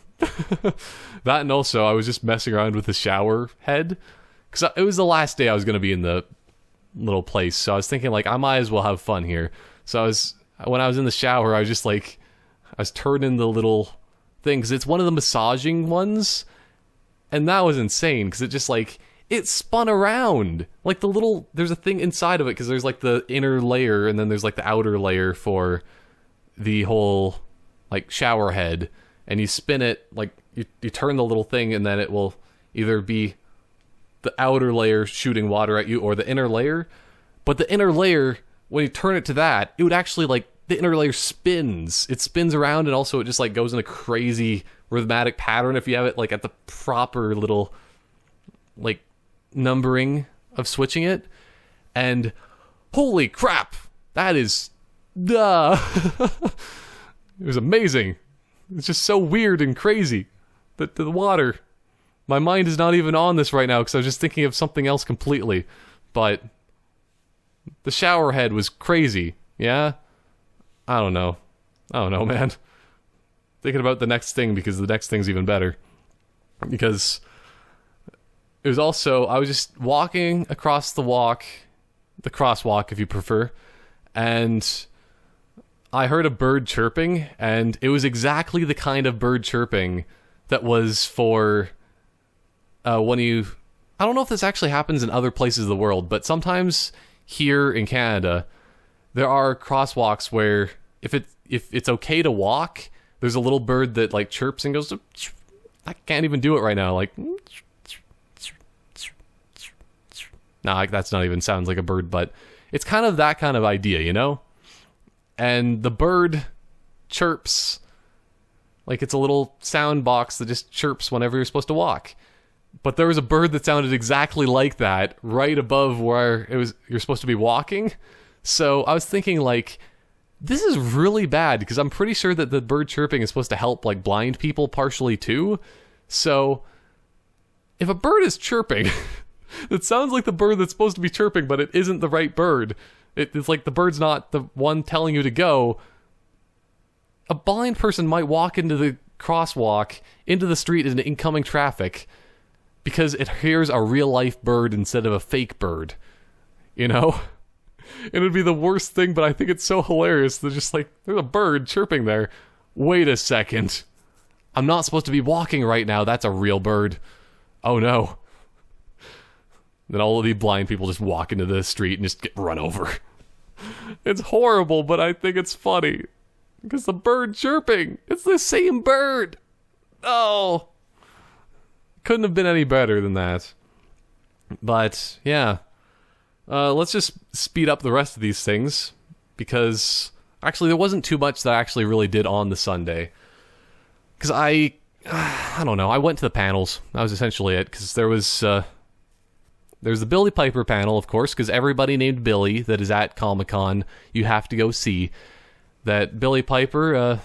That, and also, I was just messing around with the shower head. Because it was the last day I was going to be in the little place, so I was thinking like I might as well have fun here. So when I was in the shower, I was just like, I was turning the little thing because it's one of the massaging ones, and that was insane because it just like it spun around like there's a thing inside of it because there's like the inner layer and then there's like the outer layer for the whole like shower head, and you spin it like you turn the little thing, and then it will either be the outer layer shooting water at you or the inner layer. But the inner layer, when you turn it to that, it would actually like the inner layer spins. It spins around, and also it just like goes in a crazy rhythmic pattern if you have it like at the proper little like numbering of switching it. And holy crap, that is it was amazing. It's just so weird and crazy. The water. My mind is not even on this right now because I was just thinking of something else completely. But the shower head was crazy, yeah? I don't know, man. thinking about the next thing because the next thing's even better. Because it was also, I was just walking across the crosswalk if you prefer, and I heard a bird chirping, and it was exactly the kind of bird chirping that was for when you... I don't know if this actually happens in other places of the world, but sometimes here in Canada, there are crosswalks where if it's okay to walk, there's a little bird that like chirps and goes, I can't even do it right now, like... Nah, that's not even sounds like a bird, but it's kind of that kind of idea, you know? And the bird chirps like it's a little sound box that just chirps whenever you're supposed to walk. But there was a bird that sounded exactly like that right above where you're supposed to be walking. So I was thinking, like, this is really bad because I'm pretty sure that the bird chirping is supposed to help like blind people partially too. So if a bird is chirping, it sounds like the bird that's supposed to be chirping, but it isn't the right bird. It's like the bird's not the one telling you to go. A blind person might walk into the crosswalk, into the street in incoming traffic, because it hears a real-life bird instead of a fake bird. You know? It would be the worst thing, but I think it's so hilarious. They're just like, there's a bird chirping there. Wait a second. I'm not supposed to be walking right now. That's a real bird. Oh no. Then all of the blind people just walk into the street and just get run over. It's horrible, but I think it's funny. Because the bird chirping, it's the same bird. Oh. Couldn't have been any better than that. But, yeah. Let's just speed up the rest of these things. Because, actually, there wasn't too much that I actually really did on the Sunday. Because I don't know, I went to the panels. That was essentially it. Because there's the Billy Piper panel, of course, because everybody named Billy that is at Comic-Con, you have to go see. That Billy Piper,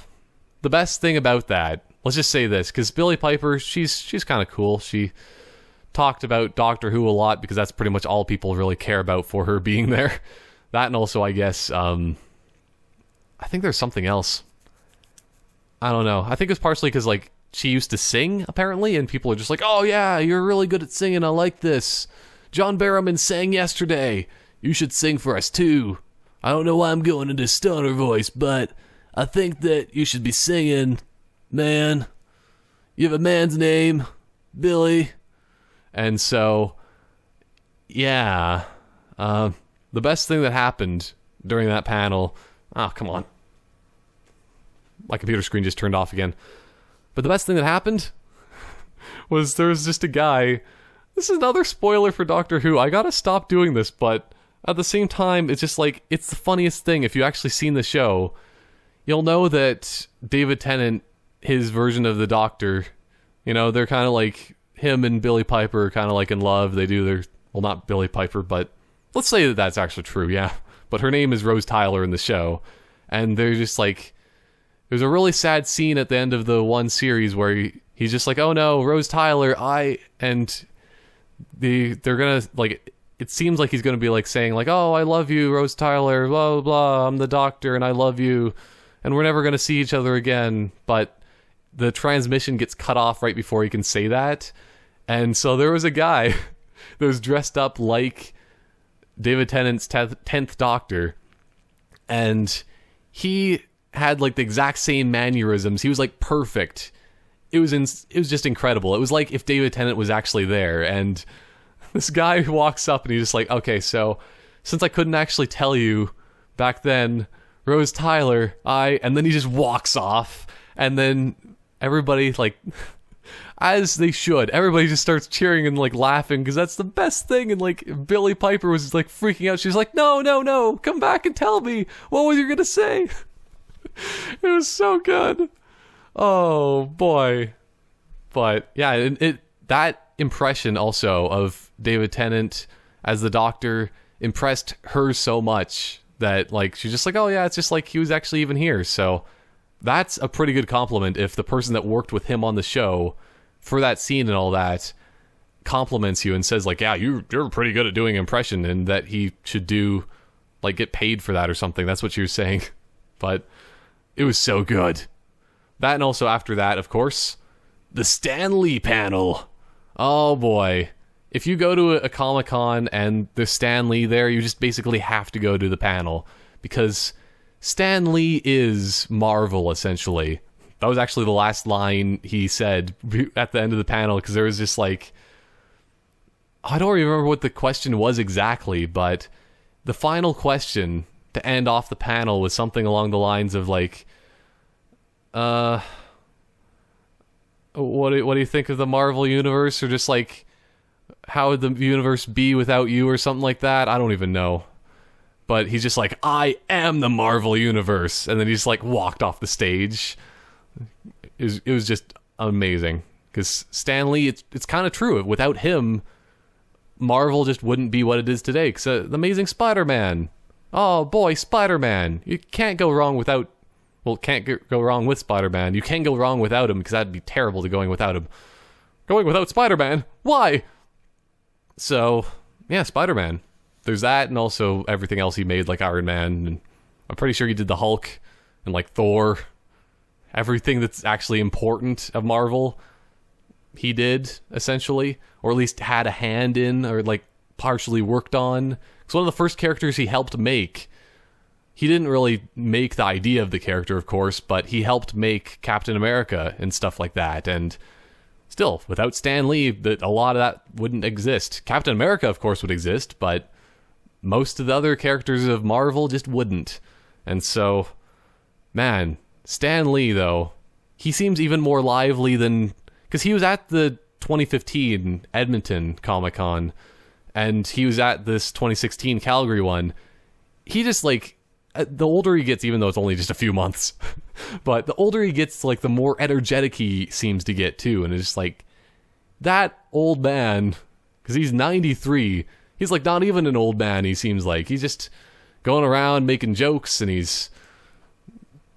the best thing about that, let's just say this, because Billy Piper, she's kind of cool. She talked about Doctor Who a lot, because that's pretty much all people really care about for her being there. That, and also, I guess, I think there's something else. I don't know. I think it's partially because, like, she used to sing, apparently, and people are just like, oh yeah, you're really good at singing, I like this. John Barrowman sang yesterday. You should sing for us too. I don't know why I'm going into stoner voice, but I think that you should be singing, man. You have a man's name, Billy. And so, yeah. The best thing that happened during that panel... Oh, come on. My computer screen just turned off again. But the best thing that happened was there was just a guy... This is another spoiler for Doctor Who. I gotta stop doing this, but at the same time, it's just like, it's the funniest thing. If you actually seen the show, you'll know that David Tennant, his version of the Doctor, you know, they're kind of like, him and Billy Piper are kind of like in love. They do their, well, not Billy Piper, but let's say that that's actually true, yeah. But her name is Rose Tyler in the show. And they're just like, there's a really sad scene at the end of the one series where he's just like, oh no, Rose Tyler, and they're gonna, like, it seems like he's gonna be like saying like, oh, I love you, Rose Tyler, blah blah blah, I'm the Doctor and I love you, and we're never gonna see each other again. But the transmission gets cut off right before he can say that. And so there was a guy that was dressed up like David Tennant's 10th Doctor, and he had like the exact same mannerisms. He was like perfect. It was just incredible. It was like if David Tennant was actually there. And this guy walks up and he's just like, okay, so since I couldn't actually tell you back then, Rose Tyler, and then he just walks off. And then everybody, like, as they should, everybody just starts cheering and like laughing because that's the best thing. And like Billy Piper was like freaking out. She's like, no, come back and tell me. What was you gonna say? It was so good. Oh boy. But yeah, that impression also of David Tennant as the Doctor impressed her so much that like she's just like, oh yeah, it's just like he was actually even here. So that's a pretty good compliment if the person that worked with him on the show for that scene and all that compliments you and says like, yeah, you're pretty good at doing impression, and that he should do like get paid for that or something. That's what she was saying. But it was so good. That, and also after that, of course, the Stan Lee panel. Oh boy. If you go to a Comic-Con and there's Stan Lee there, you just basically have to go to the panel. Because Stan Lee is Marvel, essentially. That was actually the last line he said at the end of the panel, because there was just like... I don't remember what the question was exactly, but the final question to end off the panel was something along the lines of like... What do you think of the Marvel Universe? Or just like... how would the universe be without you, or something like that? I don't even know. But he's just like, I am the Marvel Universe. And then he just like walked off the stage. It was just amazing. Because Stan Lee, it's kind of true. Without him, Marvel just wouldn't be what it is today. Because the Amazing Spider-Man. Oh boy, Spider-Man. You can't go wrong without... Well, can't go wrong with Spider-Man. You can go wrong without him, because that'd be terrible to going without him. Going without Spider-Man? Why? So, yeah, Spider-Man. There's that, and also everything else he made, like Iron Man, and I'm pretty sure he did the Hulk, and like Thor. Everything that's actually important of Marvel, he did, essentially. Or at least had a hand in, or like partially worked on. It's one of the first characters he helped make. He didn't really make the idea of the character, of course, but he helped make Captain America and stuff like that, and... Still, without Stan Lee, a lot of that wouldn't exist. Captain America, of course, would exist, but most of the other characters of Marvel just wouldn't. And so, man, Stan Lee, though, he seems even more lively than... Because he was at the 2015 Edmonton Comic-Con, and he was at this 2016 Calgary one. He just, like... The older he gets, even though it's only just a few months, but the older he gets, like, the more energetic he seems to get, too. And it's just like, that old man, because he's 93, he's, like, not even an old man, he seems like. He's just going around making jokes, and he's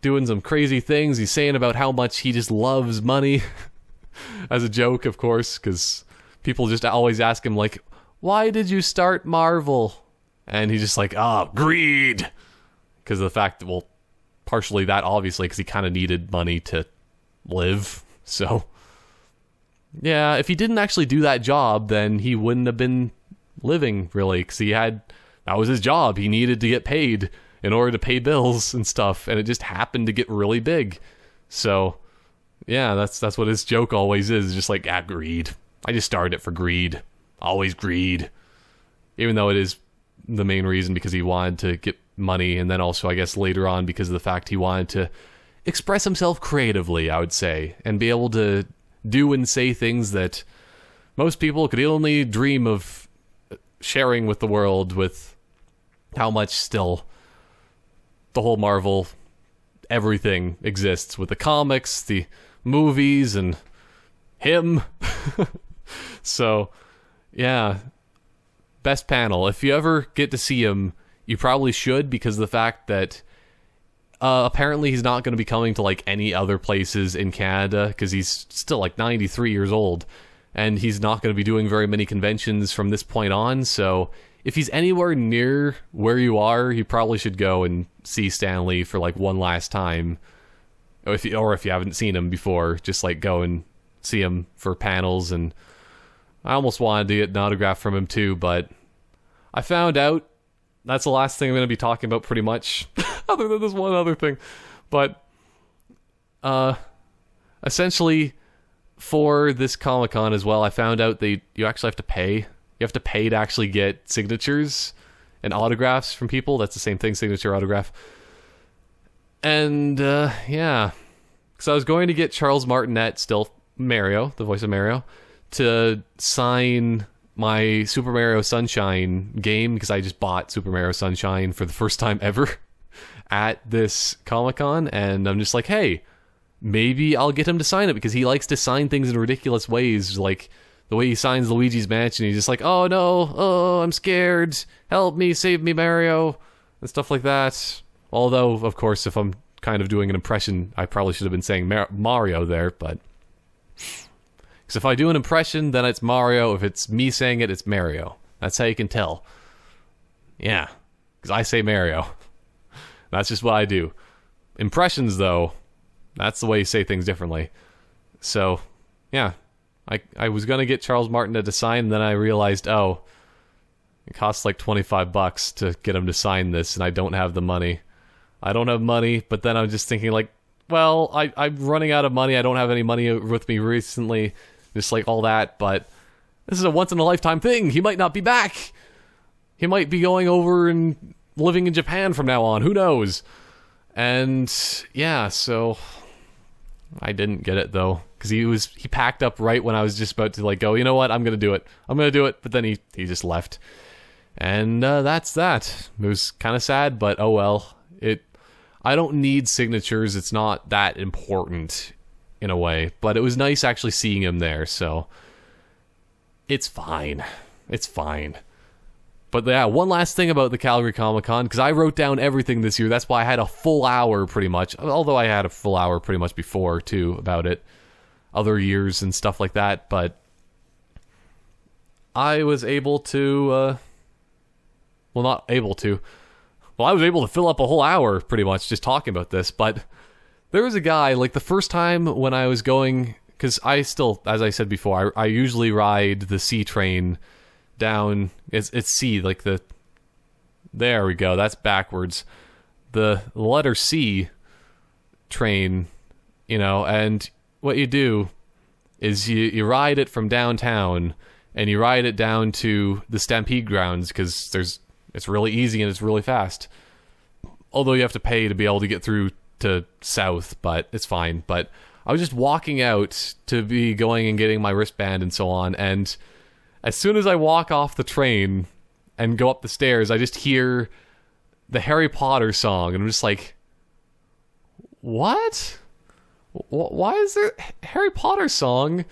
doing some crazy things. He's saying about how much he just loves money, as a joke, of course, because people just always ask him, like, why did you start Marvel? And he's just like, greed! Because of the fact that, well, partially that, obviously, because he kind of needed money to live. So, yeah, if he didn't actually do that job, then he wouldn't have been living, really. Because that was his job. He needed to get paid in order to pay bills and stuff. And it just happened to get really big. So, yeah, that's what his joke always is. Just like, greed. I just started it for greed. Always greed. Even though it is the main reason, because he wanted to get money, and then also, I guess, later on because of the fact he wanted to express himself creatively, I would say, and be able to do and say things that most people could only dream of sharing with the world, with how much still the whole Marvel everything exists, with the comics, the movies, and him. So, yeah, best panel. If you ever get to see him, you probably should, because of the fact that apparently he's not going to be coming to like any other places in Canada, because he's still like 93 years old, and he's not going to be doing very many conventions from this point on. So if he's anywhere near where you are, you probably should go and see Stan Lee for like one last time. Or if you haven't seen him before, just like go and see him for panels. And I almost wanted to get an autograph from him too, but I found out that's the last thing I'm going to be talking about, pretty much, other than this one other thing. But, essentially, for this Comic-Con as well, I found out you actually have to pay. You have to pay to actually get signatures and autographs from people. That's the same thing, signature, autograph. And, yeah. So I was going to get Charles Martinet, still Mario, the voice of Mario, to sign my Super Mario Sunshine game, because I just bought Super Mario Sunshine for the first time ever at this Comic-Con, and I'm just like, hey, maybe I'll get him to sign it, because he likes to sign things in ridiculous ways, like the way he signs Luigi's Mansion. He's just like, oh no, oh, I'm scared, help me, save me, Mario, and stuff like that. Although, of course, if I'm kind of doing an impression, I probably should have been saying Mario there, but... Because if I do an impression, then it's Mario. If it's me saying it, it's Mario. That's how you can tell. Yeah, because I say Mario. That's just what I do. Impressions, though, That's the way you say things differently. So, yeah. I was going to get Charles Martinet to sign, and then I realized, oh, it costs like $25 to get him to sign this, and I don't have the money. I don't have money, but then I'm just thinking, like, well, I'm running out of money. I don't have any money with me recently, just like all that, but this is a once-in-a-lifetime thing. He might not be back. He might be going over and living in Japan from now on. Who knows? And, yeah, so I didn't get it, though. Because he packed up right when I was just about to, like, go, you know what, I'm going to do it. I'm going to do it. But then he just left. And that's that. It was kind of sad, but oh well. I don't need signatures. It's not that important in a way. But it was nice actually seeing him there, so it's fine. It's fine. But yeah, one last thing about the Calgary Comic-Con, because I wrote down everything this year. That's why I had a full hour pretty much. Although I had a full hour pretty much before, too, about it. Other years and stuff like that, but I was able to, well, not able to, well, I was able to fill up a whole hour, pretty much, just talking about this, but there was a guy, like, the first time when I was going, because I still, as I said before, I usually ride the C train down, it's C, like there we go, that's backwards, the letter C train, you know, and what you do is you ride it from downtown and you ride it down to the Stampede grounds because it's really easy and it's really fast. Although you have to pay to be able to get through to South, but it's fine. But I was just walking out to be going and getting my wristband and so on, and as soon as I walk off the train and go up the stairs, I just hear the Harry Potter song, and I'm just like, what? Why is there a Harry Potter song?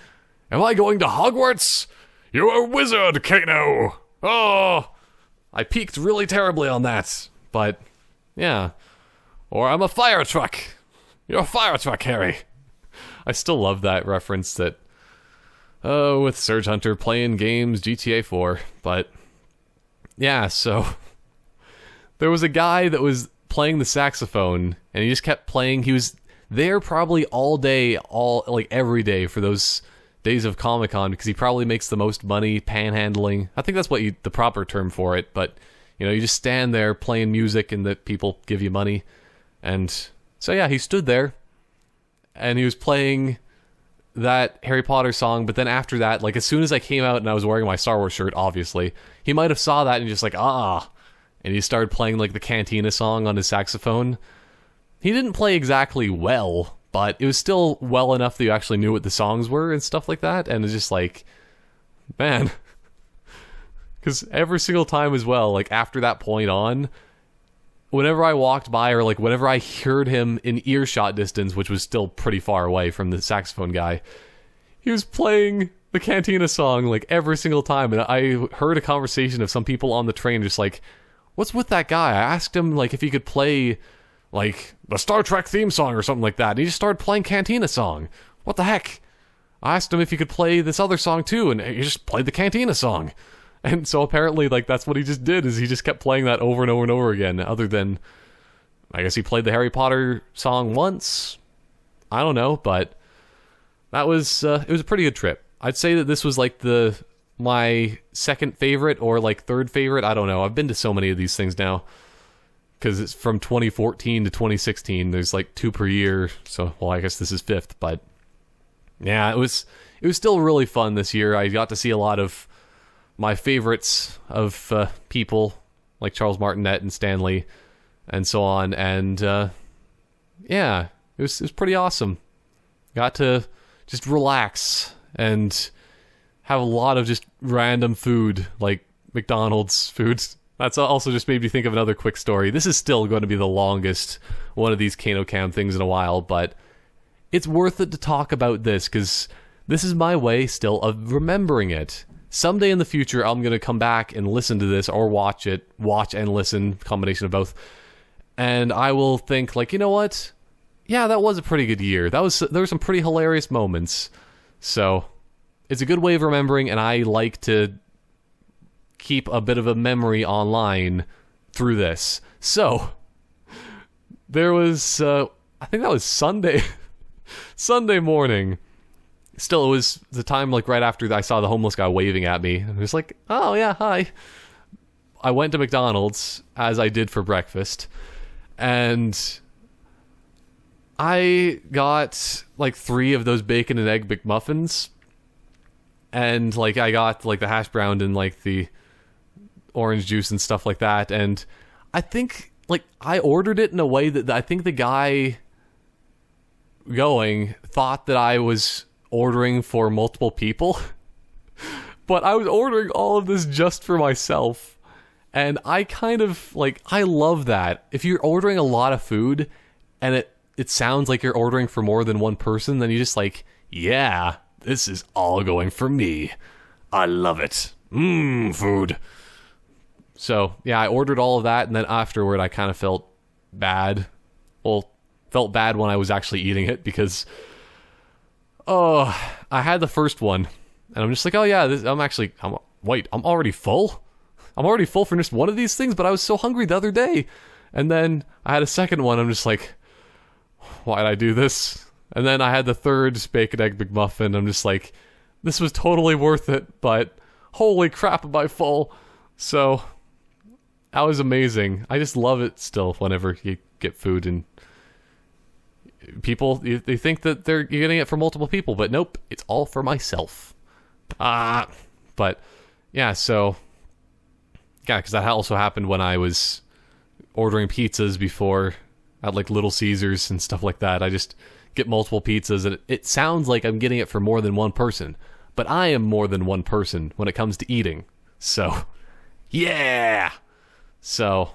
Am I going to Hogwarts? You're a wizard, Kano! Oh! I peaked really terribly on that. But, yeah. Or I'm a fire truck. You're a fire truck, Harry. I still love that reference that, with Surge Hunter playing games, GTA 4. But, yeah, so there was a guy that was playing the saxophone, and he just kept playing. He was there probably all day, every day for those days of Comic-Con, because he probably makes the most money panhandling. I think that's what the proper term for it, but, you know, you just stand there playing music and that people give you money. And so, yeah, he stood there, and he was playing that Harry Potter song, but then after that, like, as soon as I came out and I was wearing my Star Wars shirt, obviously, he might have saw that and just like, and he started playing, like, the Cantina Song on his saxophone. He didn't play exactly well, but it was still well enough that you actually knew what the songs were and stuff like that, and it's just like, man. Because every single time as well, like, after that point on, whenever I walked by, or, like, whenever I heard him in earshot distance, which was still pretty far away from the saxophone guy, he was playing the Cantina Song, like, every single time, and I heard a conversation of some people on the train just like, what's with that guy? I asked him, like, if he could play, like, the Star Trek theme song or something like that. And he just started playing Cantina Song. What the heck? I asked him if he could play this other song too, and he just played the Cantina Song. And so apparently, like, that's what he just did, is he just kept playing that over and over and over again. Other than, I guess he played the Harry Potter song once. I don't know, but that was, it was a pretty good trip. I'd say that this was, like, my second favorite, or, like, third favorite. I don't know. I've been to so many of these things now, because it's from 2014 to 2016. There's like 2 per year, so, well, I guess this is 5th, but yeah, it was still really fun this year. I got to see a lot of my favorites of people, like Charles Martinet and Stanley, and so on, and yeah, it was pretty awesome. Got to just relax and have a lot of just random food, like McDonald's foods. That's also just made me think of another quick story. This is still going to be the longest one of these TheCanoCam things in a while, but it's worth it to talk about this, because this is my way still of remembering it. Someday in the future, I'm going to come back and listen to this, or watch and listen, combination of both, and I will think, like, you know what? Yeah, that was a pretty good year. There were some pretty hilarious moments. So, it's a good way of remembering, and I like to keep a bit of a memory online through this. So, there was, I think that was Sunday. Sunday morning. Still, it was the time, like, right after I saw the homeless guy waving at me. And I was like, oh, yeah, hi. I went to McDonald's, as I did for breakfast. And I got, like, 3 of those bacon and egg McMuffins. And, like, I got, like, the hash brown and, like, the orange juice and stuff like that. And I think, like, I ordered it in a way that I think the guy going thought that I was ordering for multiple people. But I was ordering all of this just for myself. And I kind of, like, I love that. If you're ordering a lot of food and it sounds like you're ordering for more than one person, then you just like, yeah, this is all going for me. I love it. Food. So, yeah, I ordered all of that, and then afterward I kind of felt bad. Well, felt bad when I was actually eating it, because, I had the first one, and I'm just like, oh yeah, I'm already full? I'm already full for just one of these things, but I was so hungry the other day. And then I had a second one, I'm just like, why'd I do this? And then I had the third bacon egg McMuffin, I'm just like, this was totally worth it, but holy crap, am I full? So, that was amazing. I just love it still whenever you get food and people, they think that you're getting it for multiple people, but nope, it's all for myself. But yeah, so yeah, because that also happened when I was ordering pizzas before at like Little Caesars and stuff like that. I just get multiple pizzas, and it sounds like I'm getting it for more than one person, but I am more than one person when it comes to eating. So yeah. So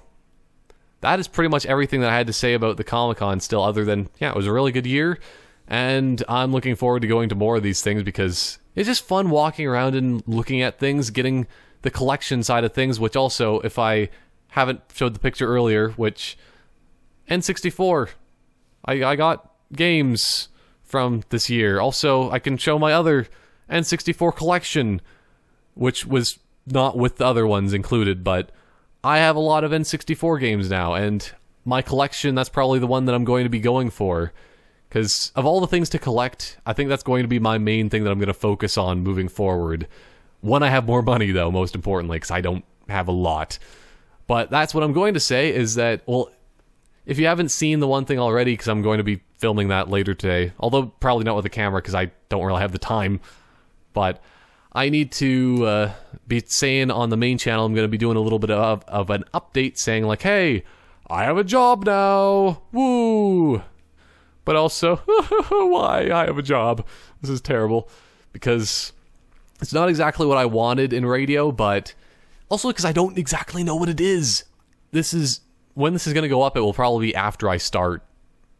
that is pretty much everything that I had to say about the Comic-Con still, other than, yeah, it was a really good year, and I'm looking forward to going to more of these things because it's just fun walking around and looking at things, getting the collection side of things, which also, if I haven't showed the picture earlier, which N64, I got games from this year. Also, I can show my other N64 collection, which was not with the other ones included, but I have a lot of N64 games now, and my collection, that's probably the one that I'm going to be going for. Because of all the things to collect, I think that's going to be my main thing that I'm going to focus on moving forward. When I have more money, though, most importantly, because I don't have a lot. But that's what I'm going to say, is that, well, if you haven't seen the one thing already, because I'm going to be filming that later today, although probably not with a camera, because I don't really have the time, but I need to be saying on the main channel, I'm going to be doing a little bit of an update saying like, hey, I have a job now, woo! But also, why I have a job? This is terrible, because it's not exactly what I wanted in radio, but also because I don't exactly know what it is. When this is going to go up, it will probably be after I start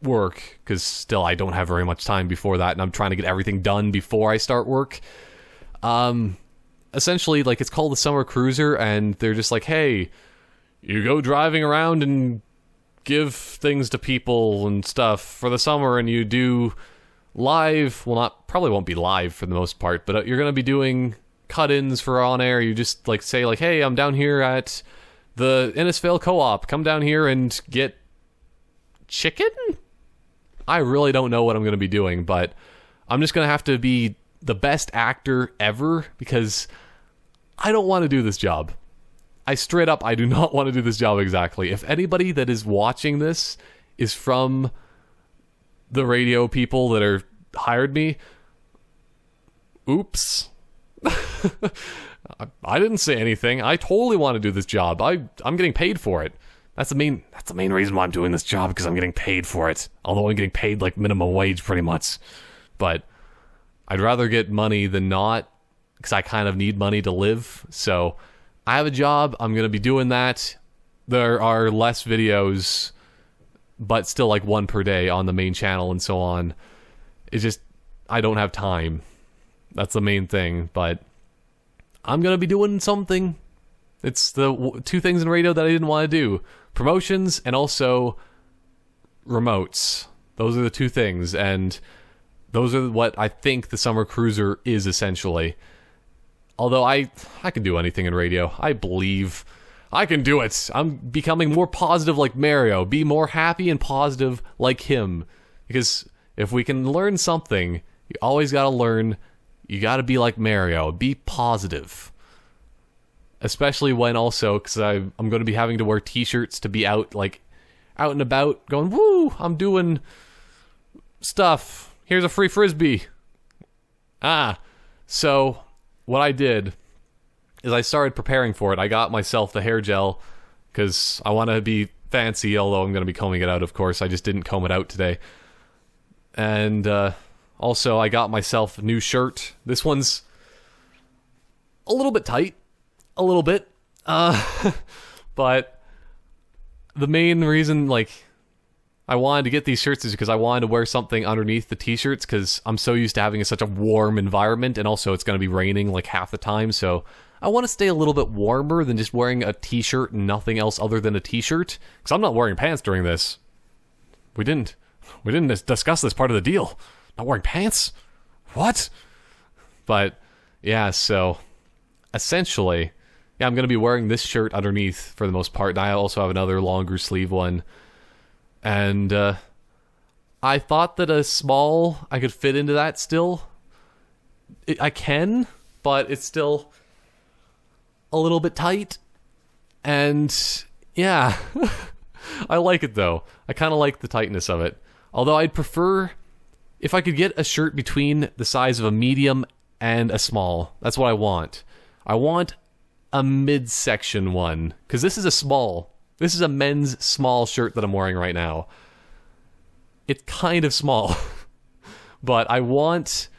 work, because still I don't have very much time before that, and I'm trying to get everything done before I start work. Essentially, like, it's called the Summer Cruiser, and they're just like, hey, you go driving around and give things to people and stuff for the summer, and you do live, well, probably won't be live for the most part, but you're gonna be doing cut-ins for on air. You just, like, say, like, hey, I'm down here at the Innisfail Co-op, come down here and get chicken? I really don't know what I'm gonna be doing, but I'm just gonna have to be the best actor ever, because I don't want to do this job. I straight up, I do not want to do this job exactly. If anybody that is watching this is from the radio people that are hired me, oops. I didn't say anything. I totally want to do this job. I'm getting paid for it. That's the main reason why I'm doing this job, because I'm getting paid for it. Although I'm getting paid like minimum wage pretty much. But I'd rather get money than not, because I kind of need money to live. So I have a job, I'm going to be doing that. There are less videos, but still like one per day on the main channel and so on. It's just, I don't have time. That's the main thing, but I'm going to be doing something. It's the two things in radio that I didn't want to do. Promotions and also remotes. Those are the two things, and those are what I think the Summer Cruiser is essentially. Although I can do anything in radio. I believe I can do it. I'm becoming more positive like Mario. Be more happy and positive like him. Because If we can learn something, you always gotta learn, you gotta be like Mario, be positive. Especially when also, because I'm going to be having to wear t-shirts to be out, like, out and about, going, woo, I'm doing stuff. Here's a free Frisbee. So what I did is I started preparing for it. I got myself the hair gel, because I want to be fancy, although I'm going to be combing it out, of course. I just didn't comb it out today. And also, I got myself a new shirt. This one's a little bit tight. A little bit. But the main reason, like, I wanted to get these shirts is because I wanted to wear something underneath the t-shirts, because I'm so used to having such a warm environment, and also it's going to be raining, like, half the time, so I want to stay a little bit warmer than just wearing a t-shirt and nothing else other than a t-shirt, because I'm not wearing pants during this. We didn't discuss this part of the deal. Not wearing pants? What? But, yeah, so, essentially, yeah, I'm going to be wearing this shirt underneath for the most part, and I also have another longer sleeve one. And I thought that a small, I could fit into that still. I can, but it's still a little bit tight. And yeah, I like it though. I kind of like the tightness of it. Although I'd prefer if I could get a shirt between the size of a medium and a small. That's what I want. I want a midsection one, because this is a small. This is a men's small shirt that I'm wearing right now. It's kind of small, but I want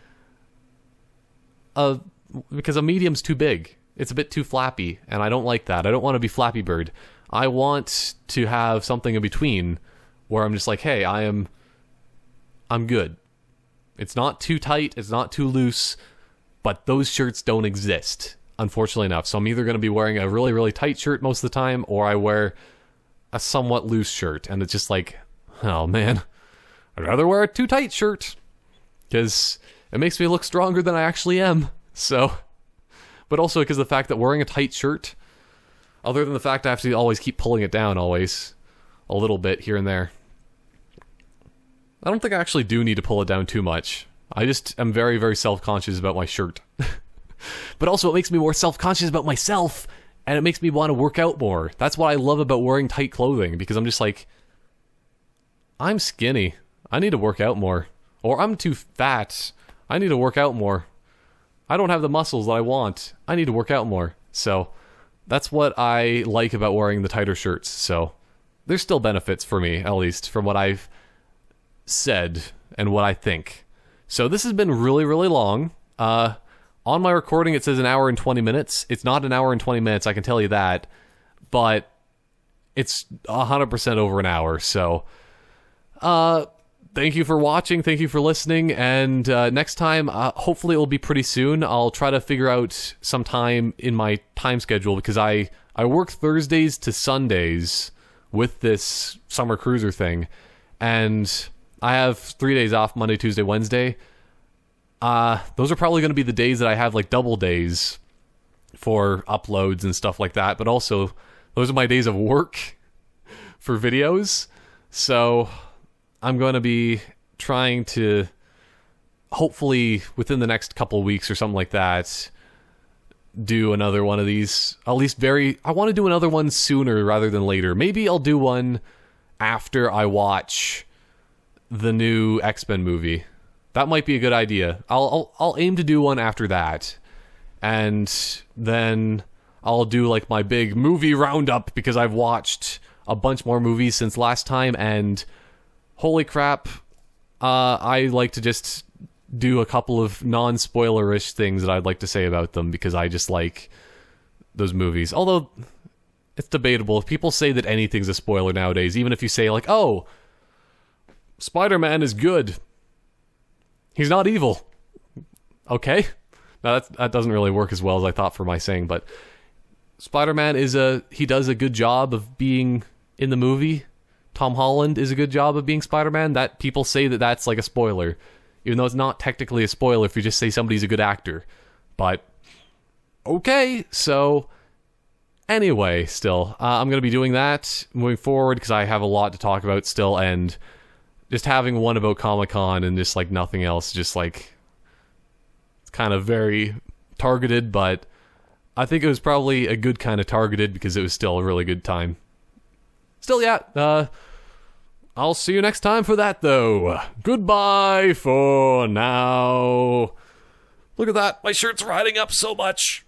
because a medium's too big. It's a bit too flappy, and I don't like that. I don't want to be Flappy Bird. I want to have something in between where I'm just like, hey, I'm good. It's not too tight, it's not too loose, but those shirts don't exist, unfortunately enough. So I'm either going to be wearing a really, really tight shirt most of the time, or I wear a somewhat loose shirt, and it's just like, oh man, I'd rather wear a too tight shirt, because it makes me look stronger than I actually am. So, but also because of the fact that wearing a tight shirt, other than the fact I have to always keep pulling it down always, a little bit here and there, I don't think I actually do need to pull it down too much. I just am very, very self-conscious about my shirt. But also it makes me more self-conscious about myself, and it makes me want to work out more. That's what I love about wearing tight clothing, because I'm just like, I'm skinny. I need to work out more. Or I'm too fat. I need to work out more. I don't have the muscles that I want. I need to work out more. So that's what I like about wearing the tighter shirts. So there's still benefits for me, at least, from what I've said and what I think. So this has been really, really long. On my recording, it says an hour and 20 minutes. It's not an hour and 20 minutes, I can tell you that. But it's 100% over an hour. So, thank you for watching. Thank you for listening. And next time, hopefully it will be pretty soon. I'll try to figure out some time in my time schedule, because I work Thursdays to Sundays with this summer cruiser thing. And I have 3 days off, Monday, Tuesday, Wednesday. Those are probably going to be the days that I have like double days for uploads and stuff like that, but also those are my days of work for videos. So I'm going to be trying to, hopefully within the next couple weeks or something like that, do another one of these. At least I want to do another one sooner rather than later. Maybe I'll do one after I watch the new X-Men movie. That might be a good idea. I'll aim to do one after that. And then I'll do like my big movie roundup, because I've watched a bunch more movies since last time, and holy crap, I like to just do a couple of non-spoilerish things that I'd like to say about them, because I just like those movies. Although, it's debatable. If people say that anything's a spoiler nowadays, even if you say like, oh, Spider-Man is good, he's not evil. Okay. Now that doesn't really work as well as I thought for my saying, but Spider-Man he does a good job of being in the movie. Tom Holland is a good job of being Spider-Man. That people say that that's like a spoiler, even though it's not technically a spoiler if you just say somebody's a good actor. But okay, so anyway, still, I'm going to be doing that moving forward, because I have a lot to talk about still, and just having one about Comic-Con and just like nothing else, just like it's kind of very targeted, but I think it was probably a good kind of targeted because it was still a really good time. Still, yeah, I'll see you next time for that, though. Goodbye for now. Look at that. My shirt's riding up so much.